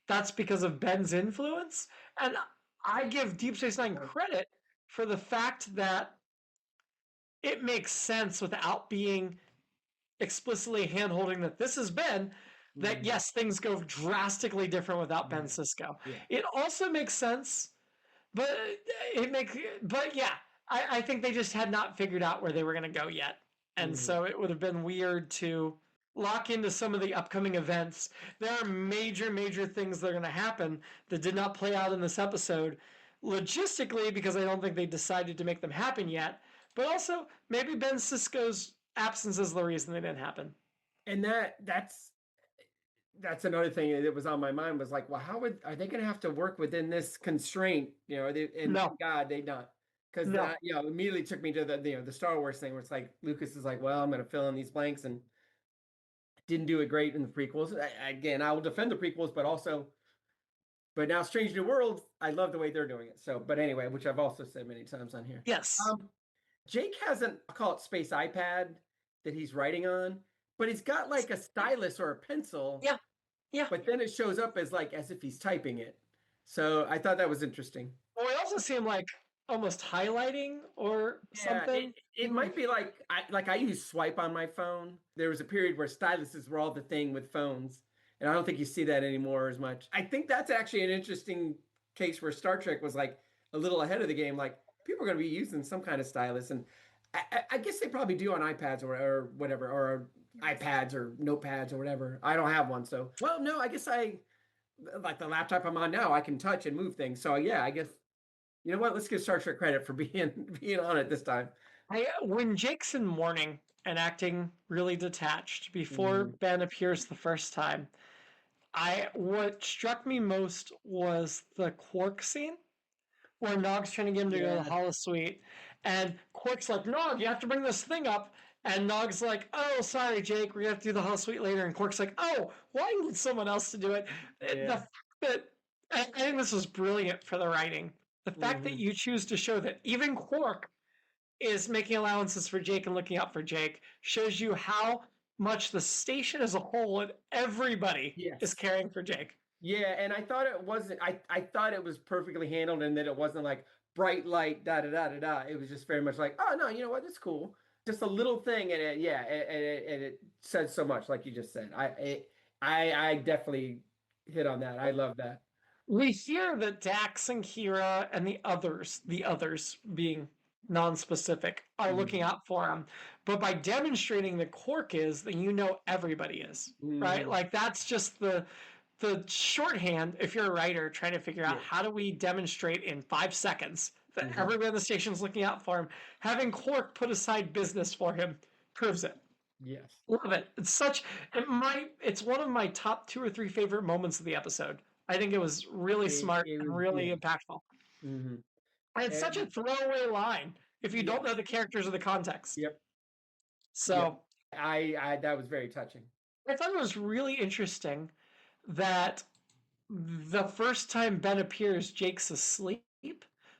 that's because of Ben's influence. And I give Deep Space Nine credit for the fact that it makes sense without being explicitly hand-holding that this is Ben, that yes, things go drastically different without Ben Sisko. Yeah. It also makes sense, but yeah, I think they just had not figured out where they were going to go yet. And so it would have been weird to lock into some of the upcoming events. There are major, major things that are going to happen that did not play out in this episode logistically because I don't think they decided to make them happen yet. But also, maybe Ben Sisko's absence is the reason they didn't happen. And that's another thing that was on my mind was like, well, are they going to have to work within this constraint? You know, No. God, they not. Because that, immediately took me to the Star Wars thing where it's like Lucas is like, well, I'm going to fill in these blanks, and didn't do it great in the prequels. Again, I will defend the prequels, but now Strange New Worlds, I love the way they're doing it. So, but anyway, which I've also said many times on here. Yes. Jake has I'll call it space iPad that he's writing on, but he's got like a stylus or a pencil. Yeah. Yeah. But then it shows up as if he's typing it. So I thought that was interesting. Well, I also see him like almost highlighting or something. It might be like I use swipe on my phone. There was a period where styluses were all the thing with phones, and I don't think you see that anymore as much. I think that's actually an interesting case where Star Trek was like a little ahead of the game. Like people are going to be using some kind of stylus, and I guess they probably do on iPads or whatever, or iPads or notepads or whatever. I don't have one, so no. I guess like the laptop I'm on now, I can touch and move things. So yeah, I guess. You know what? Let's give Star Trek credit for being on it this time. When Jake's in mourning and acting really detached before Ben appears the first time, what struck me most was the Quark scene where Nog's trying to get him to go to the holosuite, and Quark's like, "Nog, you have to bring this thing up." And Nog's like, "Oh, sorry, Jake, we're gonna have to do the holosuite later." And Quark's like, "Oh, why well, need someone else to do it?" The fact that I think this was brilliant for the writing. The fact that you choose to show that even Quark is making allowances for Jake and looking out for Jake shows you how much the station as a whole and everybody is caring for Jake. Yeah, and I thought it wasn't. I thought it was perfectly handled, and that it wasn't like bright light, da da da da da. It was just very much like, oh no, you know what? It's cool. Just a little thing, and it said so much, like you just said. I definitely hit on that. I love that. We hear that Dax and Kira and the others being non-specific, are looking out for him. But by demonstrating that Quark is, then you know everybody is, right? Like that's just the shorthand if you're a writer trying to figure out how do we demonstrate in 5 seconds that everybody on the station is looking out for him. Having Quark put aside business for him proves it. Yes. Love it. It's one of my top 2 or 3 favorite moments of the episode. I think it was really smart and really impactful. And it's such a throwaway line if you don't know the characters or the context. Yep. So I that was very touching. I thought it was really interesting that the first time Ben appears, Jake's asleep.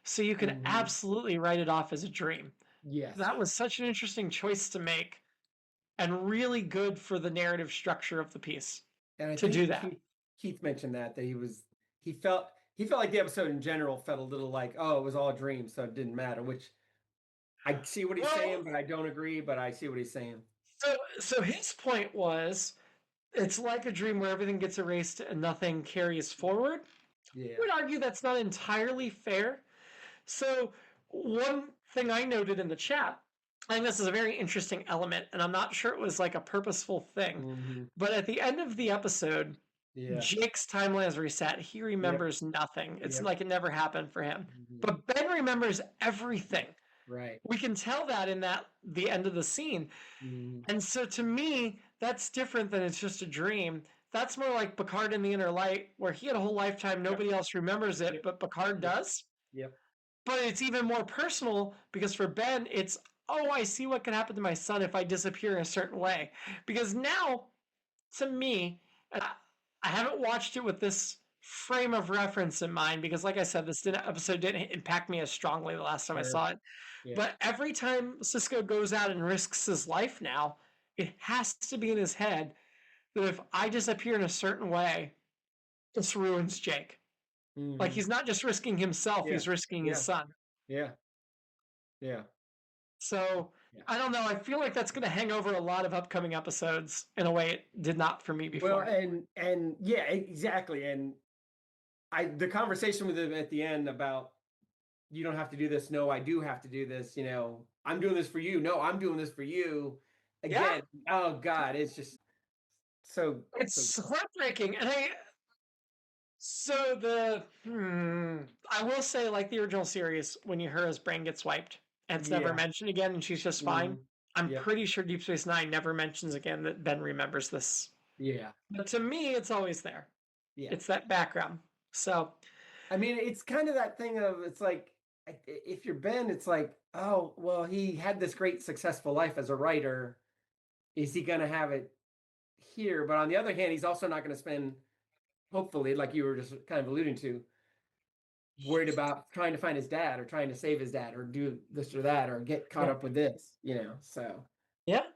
So you can absolutely write it off as a dream. Yes. That was such an interesting choice to make and really good for the narrative structure of the piece to do that. Keith mentioned that he felt like the episode in general felt a little like, oh, it was all a dream, so it didn't matter, which I see what he's saying, but I don't agree, but I see what he's saying. So his point was, it's like a dream where everything gets erased and nothing carries forward. Yeah. I would argue that's not entirely fair. So one thing I noted in the chat I think this is a very interesting element, and I'm not sure it was like a purposeful thing. Hmm. But at the end of the episode, Yeah. Jake's timeline is reset. He Yep. remembers nothing. It's Yep. like it never happened for him. Hmm. But Ben remembers everything. Right. We can tell that in that the end of the scene. Hmm. And so to me, that's different than it's just a dream. That's more like Picard in the Inner Light, where he had a whole lifetime, Yep. nobody else remembers it, Yep. but Picard Yep. does. Yep. But it's even more personal because for Ben, it's, oh, I see what could happen to my son if I disappear in a certain way. Because now, to me, and I haven't watched it with this frame of reference in mind because, like I said, this episode didn't impact me as strongly the last time I Sure. saw it. Yeah. But every time Cisco goes out and risks his life now, it has to be in his head that if I disappear in a certain way, this ruins Jake. Like Hmm. he's not just risking himself, Yeah. he's risking his Yeah. son. Yeah. Yeah. So Yeah. I don't know. I feel like that's going to hang over a lot of upcoming episodes in a way it did not for me Well, before. and yeah, exactly. And the conversation with him at the end about you don't have to do this. No, I do have to do this. I'm doing this for you. No, I'm doing this for you. Yeah, Again, oh God, it's just so it's heartbreaking. And I will say, like the original series, when his brain gets wiped and it's never yeah. mentioned again and she's just fine, Mhm. I'm Yep. pretty sure Deep Space Nine never mentions again that Ben remembers this. Yeah. But to me, it's always there. Yeah. It's that background. So, I mean, it's kind of that thing of it's like if you're Ben, it's like, oh, well, he had this great successful life as a writer. Is he going to have it here? But on the other hand, he's also not going to spend, hopefully, like you were just kind of alluding to, worried about trying to find his dad or trying to save his dad or do this or that or get caught yeah. up with this. So Yeah.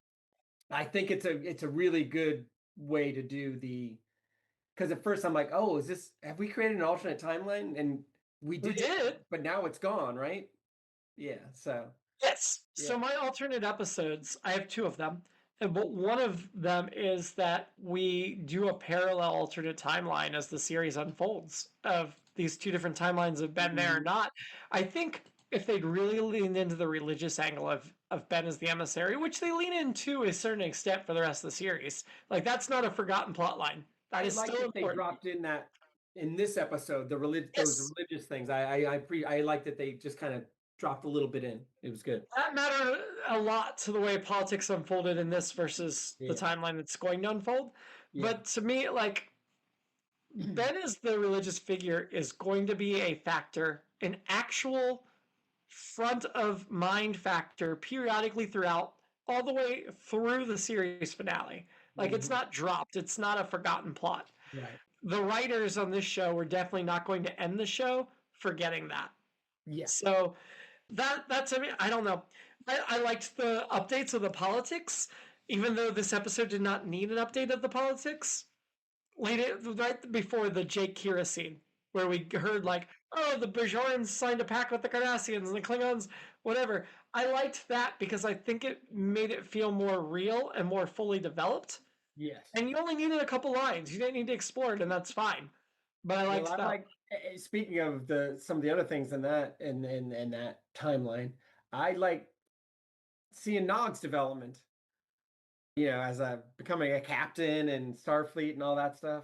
I think it's a really good way to do because at first I'm like, oh, have we created an alternate timeline? And we We did, did. but now it's gone, right? Yeah. So Yes. yeah. So my alternate episodes, I have two of them. But one of them is that we do a parallel alternate timeline as the series unfolds of these two different timelines of Ben there or Mhm. not. I think if they'd really leaned into the religious angle of Ben as the emissary, which they lean into a certain extent for the rest of the series, like that's not a forgotten plot line. That I is like still that they important. dropped in that in this episode, those Yes. religious things. I like that they just kind of dropped a little bit in. It was good. That mattered a lot to the way politics unfolded in this versus the Yeah. timeline that's going to unfold. Yeah. But to me, like Ben as the religious figure is going to be a factor, an actual front of mind factor periodically throughout, all the way through the series finale. Like it's Mhm. not dropped, it's not a forgotten plot. Right. The writers on this show were definitely not going to end the show forgetting that. Yeah. So that's I mean, I don't know. I liked the updates of the politics, even though this episode did not need an update of the politics. Right before the Jake Kira scene, where we heard like, oh, the Bajorans signed a pact with the Cardassians and the Klingons, whatever. I liked that because I think it made it feel more real and more fully developed. Yes. And you only needed a couple lines. You didn't need to explore it, and that's fine. But I liked Well, I that. like speaking of some of the other things in that timeline. I like seeing Nog's development. As becoming a captain and Starfleet and all that stuff.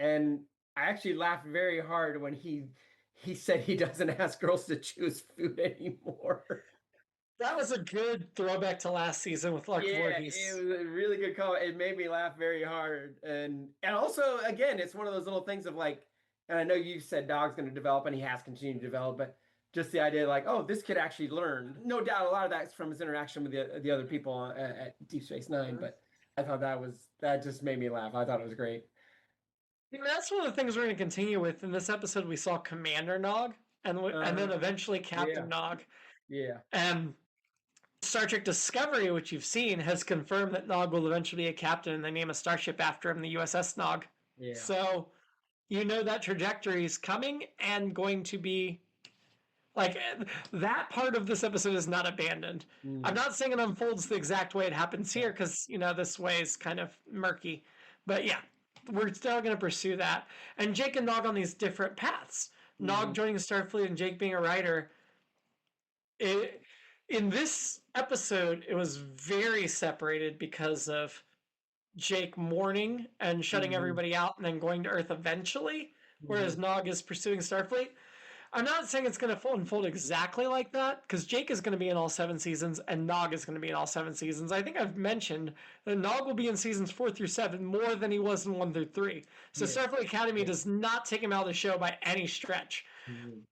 And I actually laughed very hard when he said he doesn't ask girls to choose food anymore. That was a good throwback to last season with Lark Yeah, Voorhees. it was a really good call. It made me laugh very hard. And also, again, it's one of those little things of like, and I know you said Dog's going to develop and he has continued to develop, but just the idea like, oh, this kid actually learned. No doubt a lot of that's from his interaction with the other people at Deep Space Nine, but I thought that just made me laugh. I thought it was great. That's one of the things we're going to continue with. In this episode, we saw Commander Nog and then eventually Captain Nog. Yeah. And Star Trek Discovery, which you've seen, has confirmed that Nog will eventually be a captain and they name a starship after him, the USS Nog. Yeah. So that trajectory is coming and going to be like that part of this episode is not abandoned. I'm not saying it unfolds the exact way it happens here because this way is kind of murky. But yeah, we're still going to pursue that. And Jake and Nog on these different paths. Nog joining Starfleet and Jake being a writer. In this episode, it was very separated because of Jake mourning and shutting Mhm. everybody out and then going to Earth eventually, whereas Mhm. Nog is pursuing Starfleet. I'm not saying it's going to unfold exactly like that, because Jake is going to be in all 7 seasons and Nog is going to be in all 7 seasons. I think I've mentioned that Nog will be in seasons 4 through 7 more than he was in 1 through 3. So Yeah. Starfleet Academy Yeah. does not take him out of the show by any stretch. Mhm.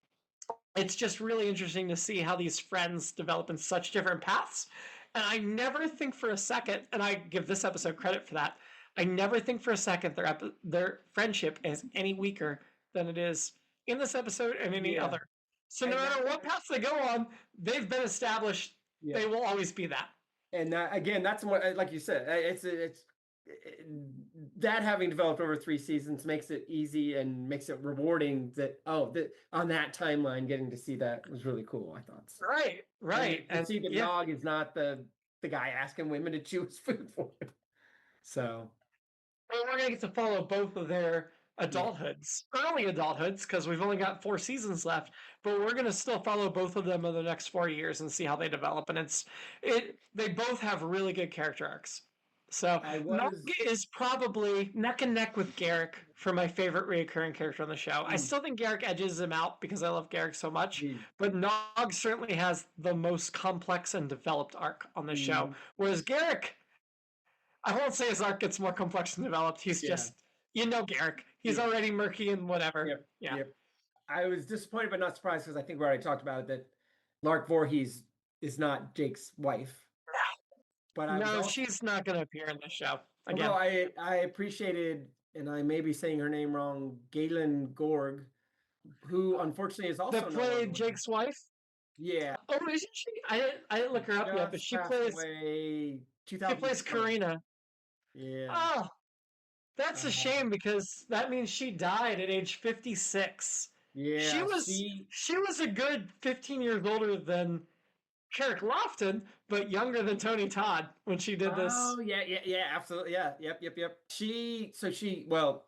It's just really interesting to see how these friends develop in such different paths. And I never think for a second, and I give this episode credit for that, I never think for a second their friendship is any weaker than it is in this episode and any Yeah. other. So no And matter what path they go on, they've been established. yeah. They will always be that. And again, that's what, like you said, it's that having developed over 3 seasons makes it easy and makes it rewarding that, on that timeline, getting to see that was really cool, I thought. So. Right. And And to see that yeah, Nog is not the guy asking women to choose food for him. So we're going to get to follow both of their yeah. adulthoods, early adulthoods, because we've only got 4 seasons left. But we're going to still follow both of them in the next 4 years and see how they develop. And they both have really good character arcs. So I Nog was is probably neck and neck with Garrick for my favorite reoccurring character on the show. I still think Garrick edges him out because I love Garrick so much. But Nog certainly has the most complex and developed arc on the show, whereas Garrick, I won't say his arc gets more complex and developed. He's just, Garrick. He's already murky and whatever. Yep. Yeah. Yep. I was disappointed but not surprised because I think we already talked about it, that Lark Voorhees is not Jake's wife. But I was No, also, she's not going to appear in the show again. although I appreciated, and I may be saying her name wrong, Galen Gorg, who unfortunately is also That no longer played with us. Jake's wife. Yeah, Oh, isn't she? I didn't look her up yet, but just she passed plays. away She plays 2020. Karina. Yeah. Oh, that's a shame because that means she died at age 56. Yeah. She was a good 15 years older than Cirroc Loften, but younger than Tony Todd when she did this. Oh yeah, absolutely, yeah, yep. Well,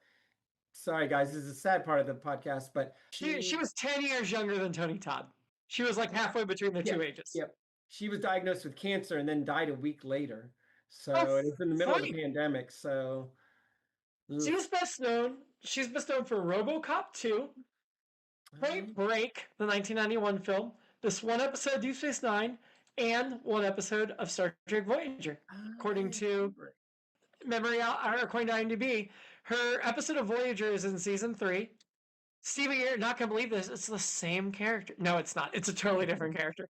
sorry guys, this is a sad part of the podcast, but She was 10 years younger than Tony Todd. She was like halfway between the two ages. Yep. She was diagnosed with cancer and then died a week later. So Oh, it was in the middle of the funny. pandemic. So She's best known for RoboCop 2, Point Break, the 1991 film, this one episode of Deep Space Nine, and one episode of Star Trek Voyager. According to according to IMDb, her episode of Voyager is in season 3. Stevie, you're not gonna believe this. It's the same character. No, it's not. It's a totally different character.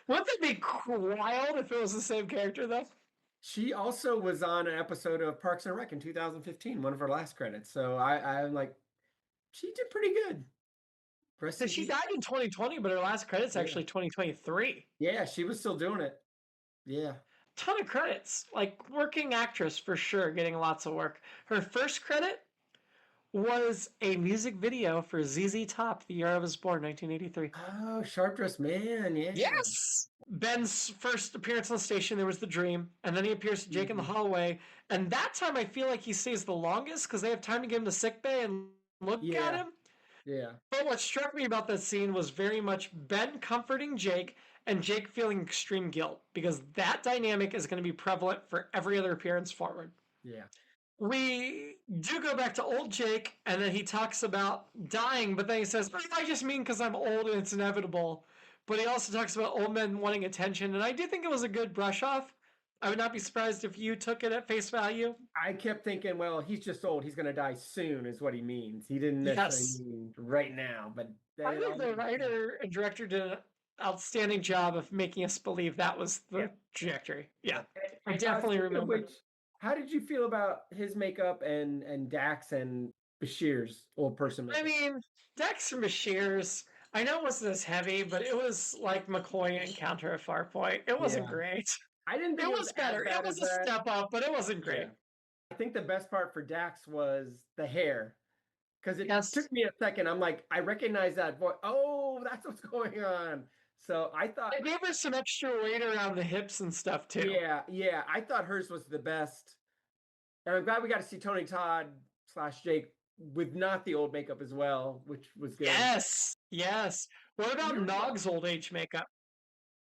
Wouldn't it be wild if it was the same character, though? She also was on an episode of Parks and Rec in 2015, one of her last credits. So I'm like, she did pretty good. So she died in 2020, but her last credit's actually 2023. Yeah, she was still doing it. Yeah. Ton of credits. Like, working actress for sure, getting lots of work. Her first credit was a music video for ZZ Top, the year I was born, 1983. Oh, Sharp Dressed Man, yeah. Yes! Ben's first appearance on the station, there was The Dream, and then he appears to Jake in the hallway, and that time I feel like he stays the longest because they have time to get him to sickbay and look at him. Yeah. But what struck me about that scene was very much Ben comforting Jake and Jake feeling extreme guilt, because that dynamic is going to be prevalent for every other appearance forward. Yeah. We do go back to old Jake, and then he talks about dying, but then he says, I just mean because I'm old and it's inevitable. But he also talks about old men wanting attention, and I do think it was a good brush off. I would not be surprised if you took it at face value. I kept thinking, well, he's just old. He's going to die soon is what he means. He didn't necessarily mean right now. But I think the writer and director did an outstanding job of making us believe that was the trajectory. Yeah, I definitely remember. How did you feel about his makeup and Dax and Bashir's old person makeup? I mean, Dax and Bashir's, I know it wasn't as heavy, but it was like McCoy and Encounter at Farpoint. It wasn't great. I didn't think it was better. It was a step up, but it wasn't great. Yeah. I think the best part for Dax was the hair. Because it took me a second. I'm like, I recognize that voice. Oh, that's what's going on. So I thought it gave her some extra weight around the hips and stuff too. Yeah. I thought hers was the best. And I'm glad we got to see Tony Todd / Jake with not the old makeup as well, which was good. Yes. What about Nog's old age makeup?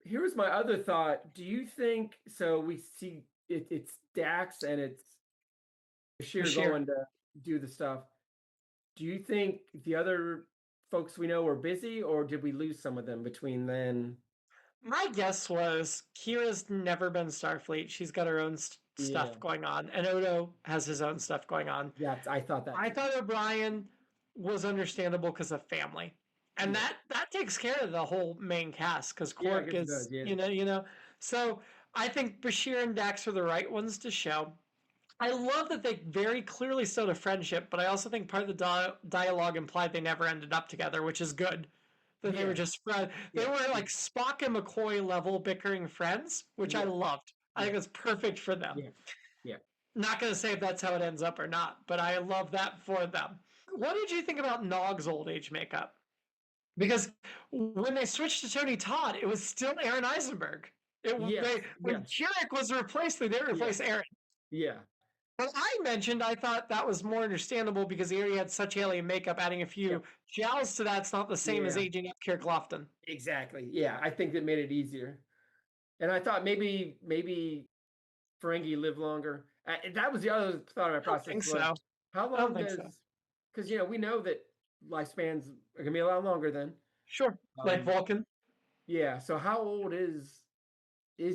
here's my other thought. Do you think so? We see it's Dax and it's Bashir Bashir. going to do the stuff. Do you think the other folks we know were busy, or did we lose some of them between then? My guess was Kira's never been Starfleet. She's got her own Yeah, stuff going on, and Odo has his own stuff going on. I thought that I too. thought O'Brien was understandable because of family, and Yeah, that takes care of the whole main cast because yeah, I Quark guess it is does. Yeah, you know. So I think Bashir and Dax are the right ones to show. I love that they very clearly showed a friendship, but I also think part of the dialogue implied they never ended up together, which is good. That they were yeah, just friends. They yeah, were like Spock and McCoy level bickering friends, which I yeah, loved. I yeah, think it's perfect for them. yeah, yeah. Not going to say if that's how it ends up or not, but I love that for them. What did you think about Nog's old age makeup? Because when they switched to Tony Todd, it was still Aaron Eisenberg. Yes, When yes, Keurig was replaced, they didn't yeah, replace Aaron. yeah, But I mentioned I thought that was more understandable because he already had such alien makeup. Adding a few yep, gels to that's not the same as yeah, aging up Cirroc Loften. exactly. Yeah, I think that made it easier. And I thought maybe Ferengi live longer. That was the other thought of my I don't think process was so. how I don't long think so. does because we know that lifespans are gonna be a lot longer then. Sure, like Um, Vulcan. yeah. So how old is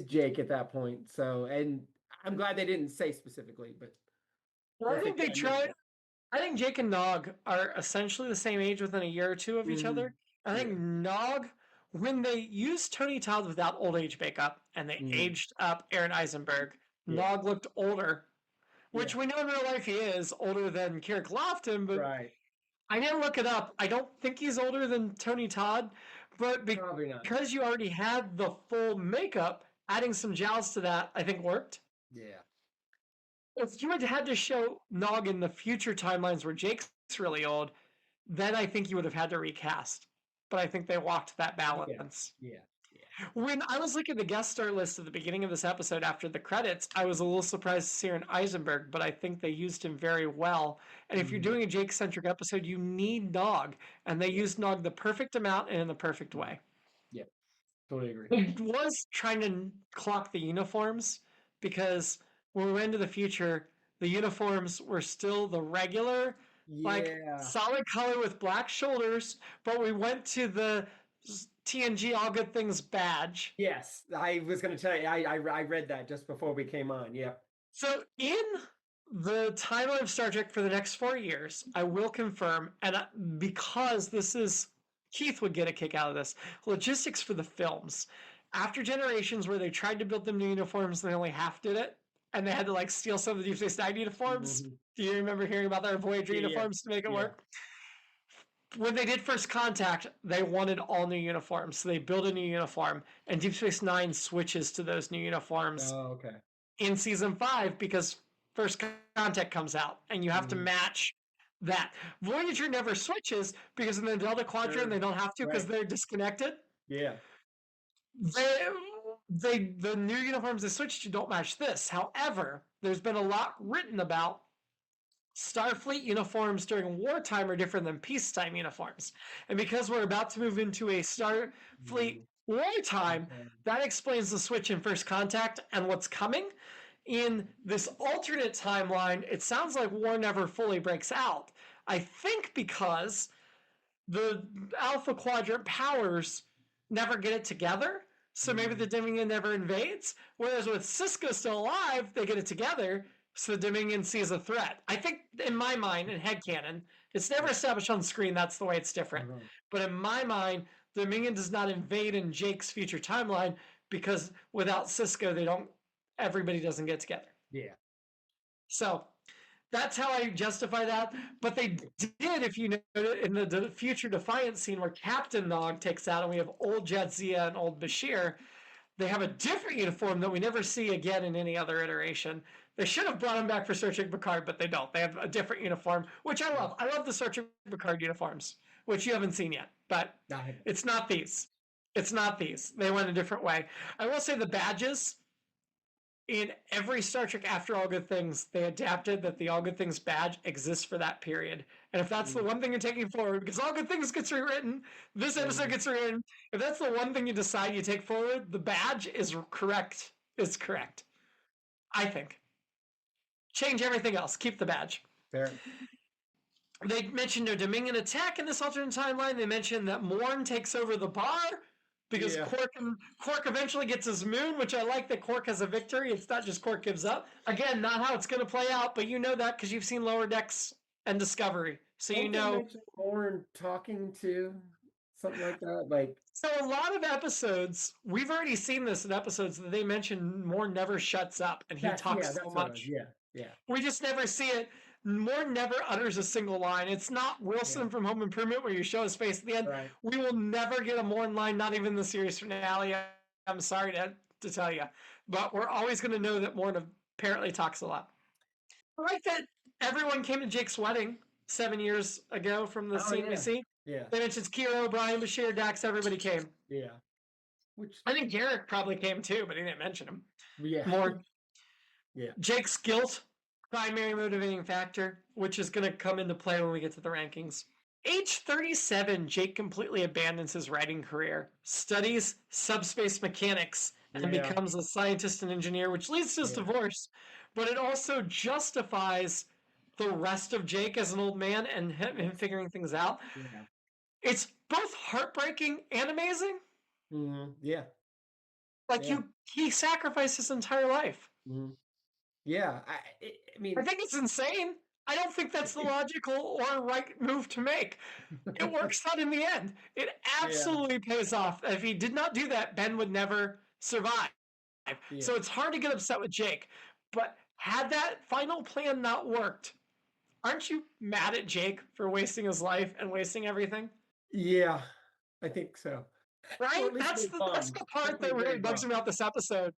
Jake at that point? So and I'm glad they didn't say specifically, but Well, I once they think they put that in tried. I think Jake and Nog are essentially the same age within a year or two of there. each other. I think Yeah. Nog, when they used Tony Todd without old age makeup and they hmm aged up Aaron Eisenberg, Yeah. Nog looked older, which Yeah. we know in real life he is older than Kirk Lofton, but Right. I didn't look it up. I don't think he's older than Tony Todd, but Probably not. because you already had the full makeup, adding some jowls to that, I think worked. Yeah. If you had to show Nog in the future timelines where Jake's really old, then I think you would have had to recast. But I think they walked that Yeah. balance. Yeah. Yeah. When I was looking at the guest star list at the beginning of this episode after the credits, I was a little surprised to see Aaron Eisenberg, but I think they used him very well. And if you're hmm doing a Jake centric episode, you need Nog. And they Yeah. used Nog the perfect amount and in the perfect way. Yeah. Totally agree. It was trying to clock the uniforms because when we went into the future, the uniforms were still the regular, like Yeah. solid color with black shoulders, but we went to the TNG All Good Things badge. Yes. I was going to tell you. I read that just before we came on. Yep. So in the timeline of Star Trek for the next 4 years, I will confirm, and because this is Keith would get a kick out of this. Logistics for the films. After Generations, where they tried to build them new uniforms and they only half did it, and they had to like steal some of the Deep Space Nine uniforms. hmm Do you remember hearing about their Voyager Yeah. Yeah. uniforms to make it Yeah. work? When they did First Contact, they wanted all new uniforms, so they built a new uniform, and Deep Space Nine switches to those new uniforms Oh, okay. in season 5 because First Contact comes out, and you have to hmm match that. Voyager never switches because in the Delta Quadrant Sure. they don't have to because Right. they're disconnected. Yeah. They, the new uniforms they switch to don't match this. However, there's been a lot written about Starfleet uniforms during wartime are different than peacetime uniforms. And because we're about to move into a Starfleet Mhm. wartime, Okay. that explains the switch in First Contact and what's coming. In this alternate timeline, it sounds like war never fully breaks out. I think because the Alpha Quadrant powers never get it together. So maybe the Mhm. Dominion never invades. Whereas with Cisco still alive, they get it together. So the Dominion sees a threat. I think in my mind, in headcanon, it's never Yeah. established on screen. That's the way it's different. Uh-huh. But in my mind, the Dominion does not invade in Jake's future timeline because without Cisco, they don't. Everybody doesn't get together. Yeah. So that's how I justify that. But they did, if you know, in the future Defiance scene where Captain Nog takes out, and we have old Jadzia and old Bashir, they have a different uniform that we never see again in any other iteration. They should have brought him back for Searching Picard, but they don't. They have a different uniform, which I love. I love the Searching Picard uniforms, which you haven't seen yet, but it's not these. It's not these. They went a different way. I will say the badges in every Star Trek After All Good Things, they adapted that the All Good Things badge exists for that period. And if that's the one thing you're taking forward, because All Good Things gets rewritten, this episode gets rewritten, if that's the one thing you decide you take forward, the badge is correct. Is correct. I think. Change everything else. Keep the badge. Fair. They mentioned a Dominion attack in this alternate timeline. They mentioned that Morn takes over the bar because Quark eventually gets his moon, which I like that Quark has a victory. It's not just Quark gives up. Again, not how it's going to play out, but you know that because you've seen Lower Decks and Discovery. So you know. Morn talking to something like that. Like, so a lot of episodes, we've already seen this in episodes that they mention Morn never shuts up and he talks so much. Yeah. We just never see it. Morn never utters a single line. It's not Wilson from Home Improvement where you show his face at the end. Right. We will never get a Morn line, not even the series finale. I'm sorry to tell you. But we're always going to know that Morn apparently talks a lot. I like that everyone came to Jake's wedding 7 years ago from the scene we see. Yeah. They mentioned Kira, O'Brien, Bashir, Dax, everybody came. Yeah. Which I think Garrick probably came too, but he didn't mention him. Yeah. Morn. Yeah. Jake's guilt, primary motivating factor, which is going to come into play when we get to the rankings. Age 37, Jake completely abandons his writing career, studies subspace mechanics, and becomes a scientist and engineer, which leads to his divorce. But it also justifies the rest of Jake as an old man and him figuring things out. Yeah. It's both heartbreaking and amazing. Mm-hmm. Yeah. Like he sacrificed his entire life. Mm-hmm. Yeah, I mean, I think it's insane. I don't think that's the logical or right move to make. It works out in the end. It absolutely pays off. If he did not do that, Ben would never survive. Yeah. So it's hard to get upset with Jake. But had that final plan not worked, aren't you mad at Jake for wasting his life and wasting everything? Yeah, I think so. Right? That's the part that really bugs me about this episode.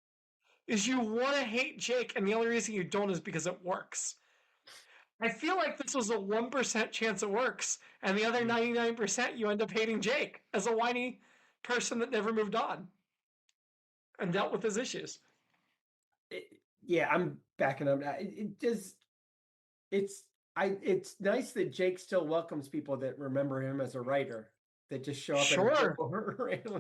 Is you want to hate Jake, and the only reason you don't is because it works. I feel like this was a 1% chance it works, and the other 99% you end up hating Jake as a whiny person that never moved on and dealt with his issues. I'm backing up. It's nice that Jake still welcomes people that remember him as a writer, that just show up. Sure.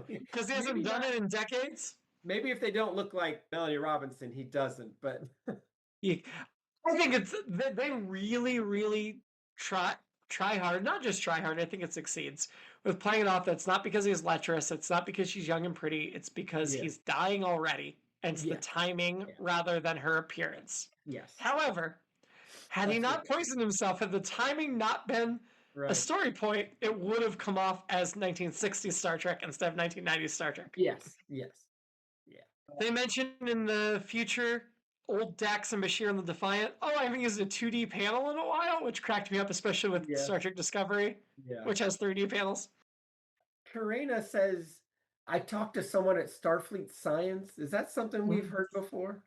Because he hasn't done it in decades. Maybe if they don't look like Melanie Robinson, he doesn't. But I think they really, really try hard. Not just try hard. I think it succeeds with playing it off. That's not because he's lecherous. It's not because she's young and pretty. It's because he's dying already, and it's the timing rather than her appearance. Yes. However, had he not poisoned himself, had the timing not been a story point, it would have come off as 1960s Star Trek instead of 1990s Star Trek. Yes. They mentioned in the future old Dax and Bashir in the Defiant. Oh, I haven't used a 2D panel in a while, which cracked me up, especially with Star Trek Discovery, which has 3D panels. Karina says, I talked to someone at Starfleet Science. Is that something we've heard before?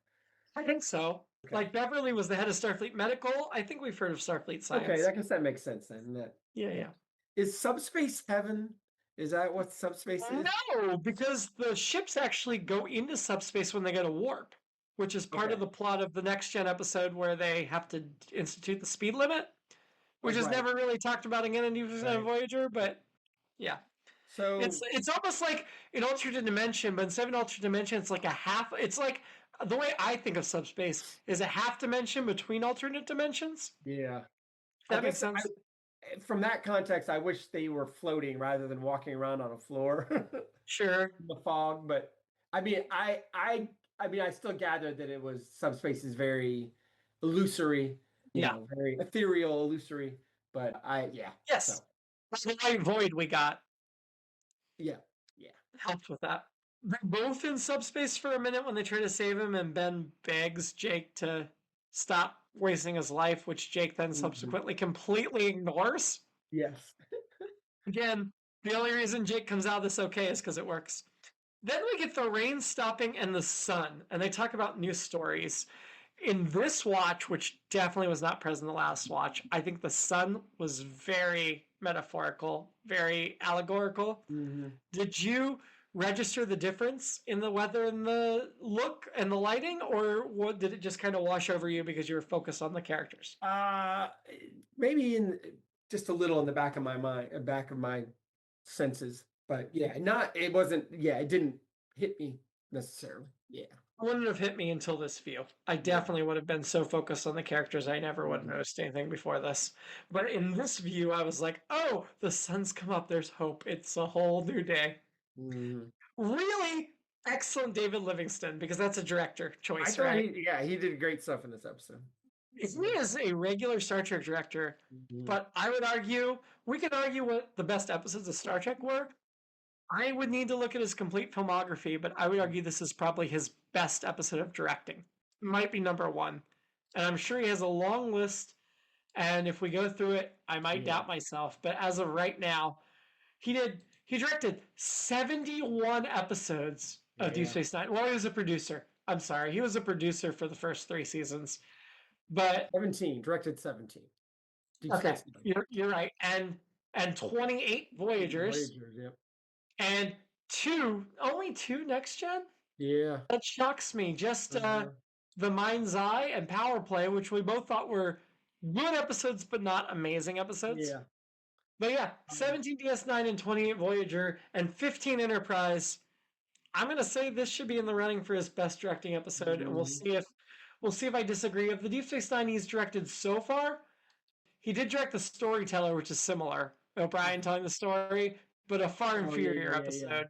I think so. Okay. Like Beverly was the head of Starfleet Medical. I think we've heard of Starfleet Science. Okay, I guess that makes sense then. Yeah. Is subspace heaven? Is that what subspace is? No, because the ships actually go into subspace when they get a warp, which is part of the plot of the Next Gen episode where they have to institute the speed limit, which is never really talked about again in Deep Space Voyager, but yeah. So it's almost like an alternate dimension, but instead of an alternate dimension, it's like a half. It's like the way I think of subspace is a half dimension between alternate dimensions. Yeah, that makes sense. From that context, I wish they were floating rather than walking around on a floor. Sure. In the fog, but I mean, I still gathered that it was subspace is very illusory, you know, very ethereal, illusory. But yes, that's the white void we got. Yeah, helped with that. They're both in subspace for a minute when they try to save him, and Ben begs Jake to stop wasting his life, which Jake then subsequently completely ignores. Yes. Again, the only reason Jake comes out of this okay is because it works. Then we get the rain stopping and the sun, and they talk about new stories. In this watch, which definitely was not present in the last watch, I think the sun was very metaphorical, very allegorical. Mm-hmm. Did you register the difference in the weather and the look and the lighting, or what, did it just kind of wash over you because you were focused on the characters? Maybe in just a little in the back of my mind, back of my senses, but yeah, not it wasn't. Yeah, it didn't hit me necessarily. Yeah, It wouldn't have hit me until this view. I yeah. definitely would have been so focused on the characters, I never would have noticed anything before this. But in this view, I was like, oh, the sun's come up. There's hope. It's a whole new day. Mhm. Really excellent David Livingston, because that's a director I choice, thought right? he did great stuff in this episode. He is a regular Star Trek director, Mhm. but I would argue, we could argue what the best episodes of Star Trek were. I would need to look at his complete filmography, but I would argue this is probably his best episode of directing. Might be number one. And I'm sure he has a long list, and if we go through it, I might doubt myself. But as of right now, he directed 71 episodes of Deep Yeah. Space Nine. Well, he was a producer. I'm sorry. He was a producer for the first 3 seasons. But 17, directed 17. Deep okay, Space Nine. you're right. And 28 Voyagers. Voyagers, yep. And only two next gen? Yeah. That shocks me. Just The Mind's Eye and Power Play, which we both thought were good episodes, but not amazing episodes. Yeah. But yeah, 17 DS9 and 28 Voyager and 15 Enterprise. I'm gonna say this should be in the running for his best directing episode, and we'll see if I disagree. Of the Deep Space Nine he's directed so far, he did direct The Storyteller, which is similar. O'Brien telling the story, but a far inferior episode.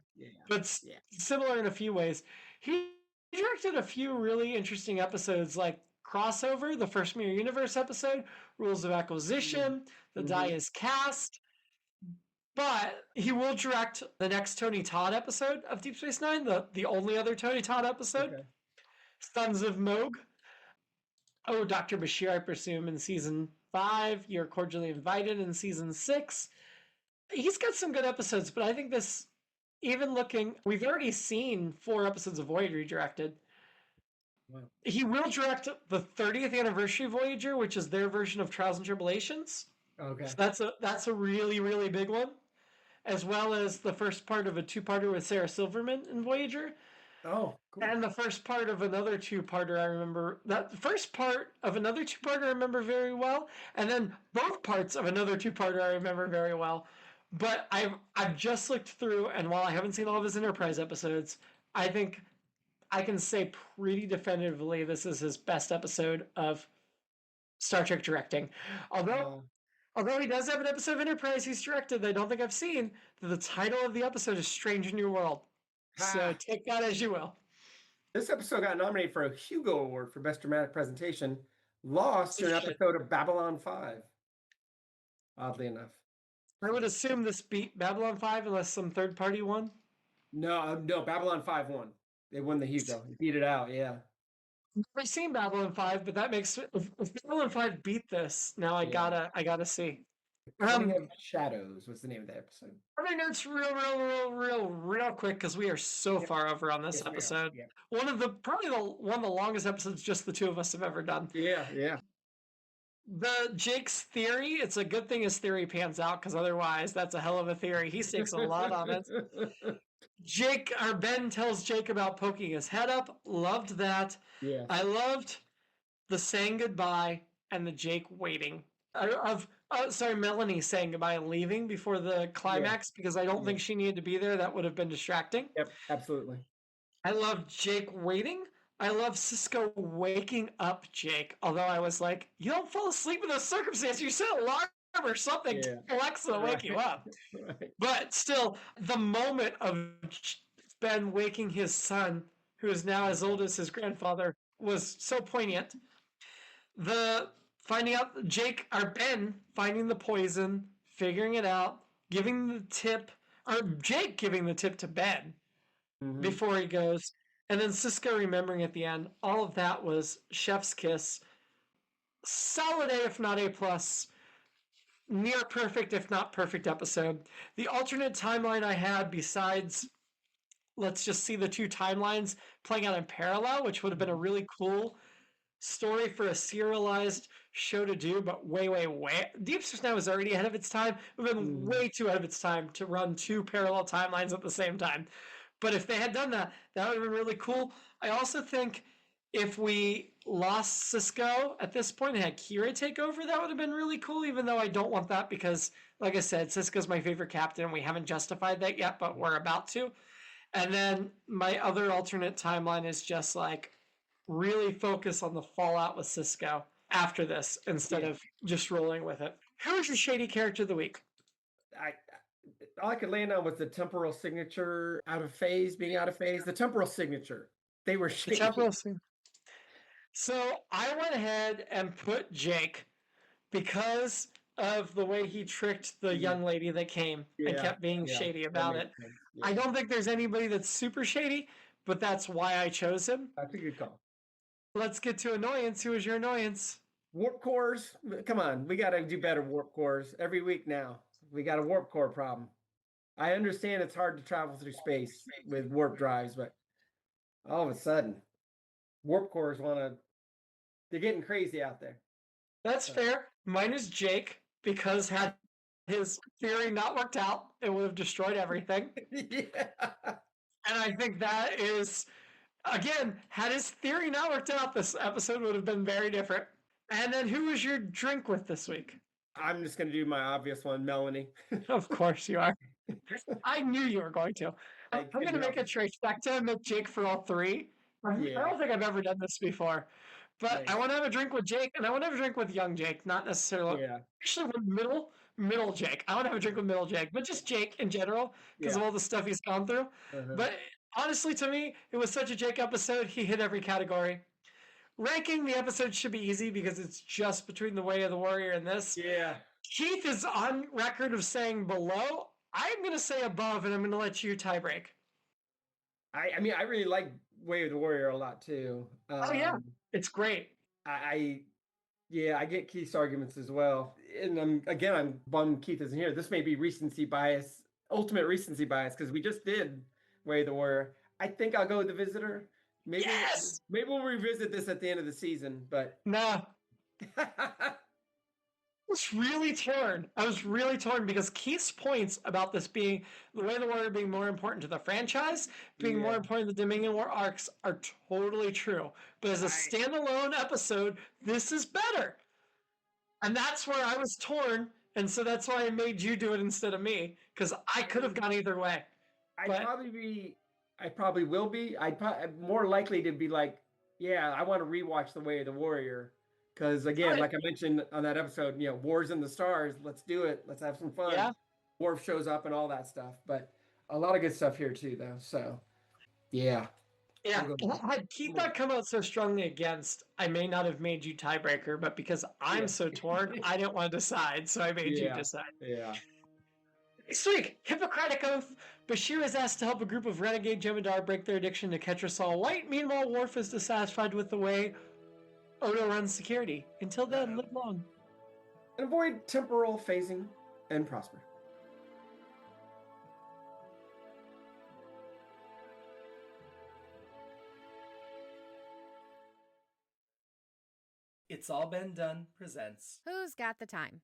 But similar in a few ways. He directed a few really interesting episodes, like Crossover, the first Mirror Universe episode, Rules of Acquisition, The Die is Cast. But he will direct the next Tony Todd episode of Deep Space Nine, the only other Tony Todd episode, Sons of Moog. Oh, Dr. Bashir, I presume, in season 5. You're cordially invited in season 6. He's got some good episodes, but I think this, even looking, we've already seen 4 episodes of Voyager he directed. Wow. He will direct the 30th anniversary Voyager, which is their version of Trials and Tribulations. Okay. So that's a really, really big one. As well as the first part of a 2-parter with Sarah Silverman in Voyager. Oh, cool. And the first part of another 2-parter I remember. The first part of another 2-parter I remember very well. And then both parts of another 2-parter I remember very well. But I've just looked through, and while I haven't seen all of his Enterprise episodes, I think I can say pretty definitively this is his best episode of Star Trek directing. Although he does have an episode of Enterprise he's directed that I don't think I've seen, the title of the episode is Strange New World. So take that as you will. This episode got nominated for a Hugo Award for Best Dramatic Presentation, lost to an episode of Babylon 5. Oddly enough. I would assume this beat Babylon 5 unless some third party won. No, Babylon 5 won. They won the Hugo. They beat it out, yeah. I've seen Babylon 5, but that makes if Babylon 5 beat this, now I gotta see. Coming of Shadows was the name of the episode. Other notes real quick, because we are so far over on this episode. One of the longest episodes just the two of us have ever done. Yeah. The Jake's theory, it's a good thing his theory pans out, because otherwise that's a hell of a theory. He stakes a lot on it. Ben tells Jake about poking his head up. Loved that. Yeah. I loved the saying goodbye and the Jake waiting. Melanie saying goodbye and leaving before the climax, because I don't think she needed to be there. That would have been distracting. Yep, absolutely. I love Jake waiting. I love Cisco waking up Jake, although I was like, you don't fall asleep in those circumstances. You set an alarm or something to Alexa wake you up. Right. But still, the moment of Ben waking his son, who is now as old as his grandfather, was so poignant. The finding out Ben finding the poison, figuring it out, giving the tip, or Jake giving the tip to Ben before he goes, and then Cisco remembering at the end. All of that was chef's kiss. Solid A, if not A+. Near perfect, if not perfect episode. The alternate timeline I had, besides let's just see the two timelines playing out in parallel, which would have been a really cool story for a serialized show to do, but way Deep Space Nine was already ahead of its time. It would have been way too ahead of its time to run 2 parallel timelines at the same time. But if they had done that, that would have been really cool. I also think if we lost Cisco at this point and had Kira take over, that would have been really cool, even though I don't want that because, like I said, Cisco's my favorite captain. We haven't justified that yet, but we're about to. And then my other alternate timeline is just like really focus on the fallout with Cisco after this instead of just rolling with it. Who's your shady character of the week? All I could land on was the temporal signature being out of phase. The temporal signature. They were shady. The temporal signature. So I went ahead and put Jake because of the way he tricked the young lady that came and kept being shady about it. I don't think there's anybody that's super shady, but that's why I chose him. That's a good call. Let's get to annoyance. Who is your annoyance? Warp cores. Come on, we got to do better warp cores every week now. We got a warp core problem. I understand it's hard to travel through space with warp drives, but all of a sudden, warp cores they're getting crazy out there. That's fair. Mine is Jake because had his theory not worked out, it would have destroyed everything. Yeah. And I think that is, again, had his theory not worked out, this episode would have been very different. And then who was your drink with this week? I'm just going to do my obvious one, Melanie. Of course you are. I knew you were going to. I'm going to make a trifecta and make Jake for all three. I don't think I've ever done this before. But I want to have a drink with Jake, and I want to have a drink with young Jake, not necessarily. Actually, with middle Jake. I want to have a drink with middle Jake, but just Jake in general because of all the stuff he's gone through. But honestly, to me, it was such a Jake episode. He hit every category. Ranking the episode should be easy because it's just between The Way of the Warrior and this. Yeah. Keith is on record of saying below. I'm going to say above, and I'm going to let you tie break. I mean, I really like Way of the Warrior a lot too. It's great. I get Keith's arguments as well. And I'm bummed Keith isn't here. This may be ultimate recency bias, because we just did Way of the Warrior. I think I'll go with The Visitor. Maybe we'll revisit this at the end of the season, but no. I was really torn because Keith's points about this being The Way of the Warrior being more important to the franchise, being more important to the Dominion War arcs are totally true. But as a standalone episode, this is better. And that's where I was torn. And so that's why I made you do it instead of me, because I could have gone either way. I probably will be. I'm more likely to be like, I want to rewatch The Way of the Warrior. Because again, like I mentioned on that episode, Wars in the Stars, let's do it. Let's have some fun. Yeah. Worf shows up and all that stuff. But a lot of good stuff here too, though. So, yeah. Yeah, had Keith not come out so strongly against, I may not have made you tiebreaker, but because I'm so torn, I didn't want to decide, so I made you decide. Yeah. Next week, Hippocratic Oath. Bashir is asked to help a group of renegade Jem'Hadar break their addiction to Ketracol White. Meanwhile, Worf is dissatisfied with the way Odo runs security. Until then, live long. And avoid temporal phasing and prosper. It's All Been Done presents Who's Got the Time?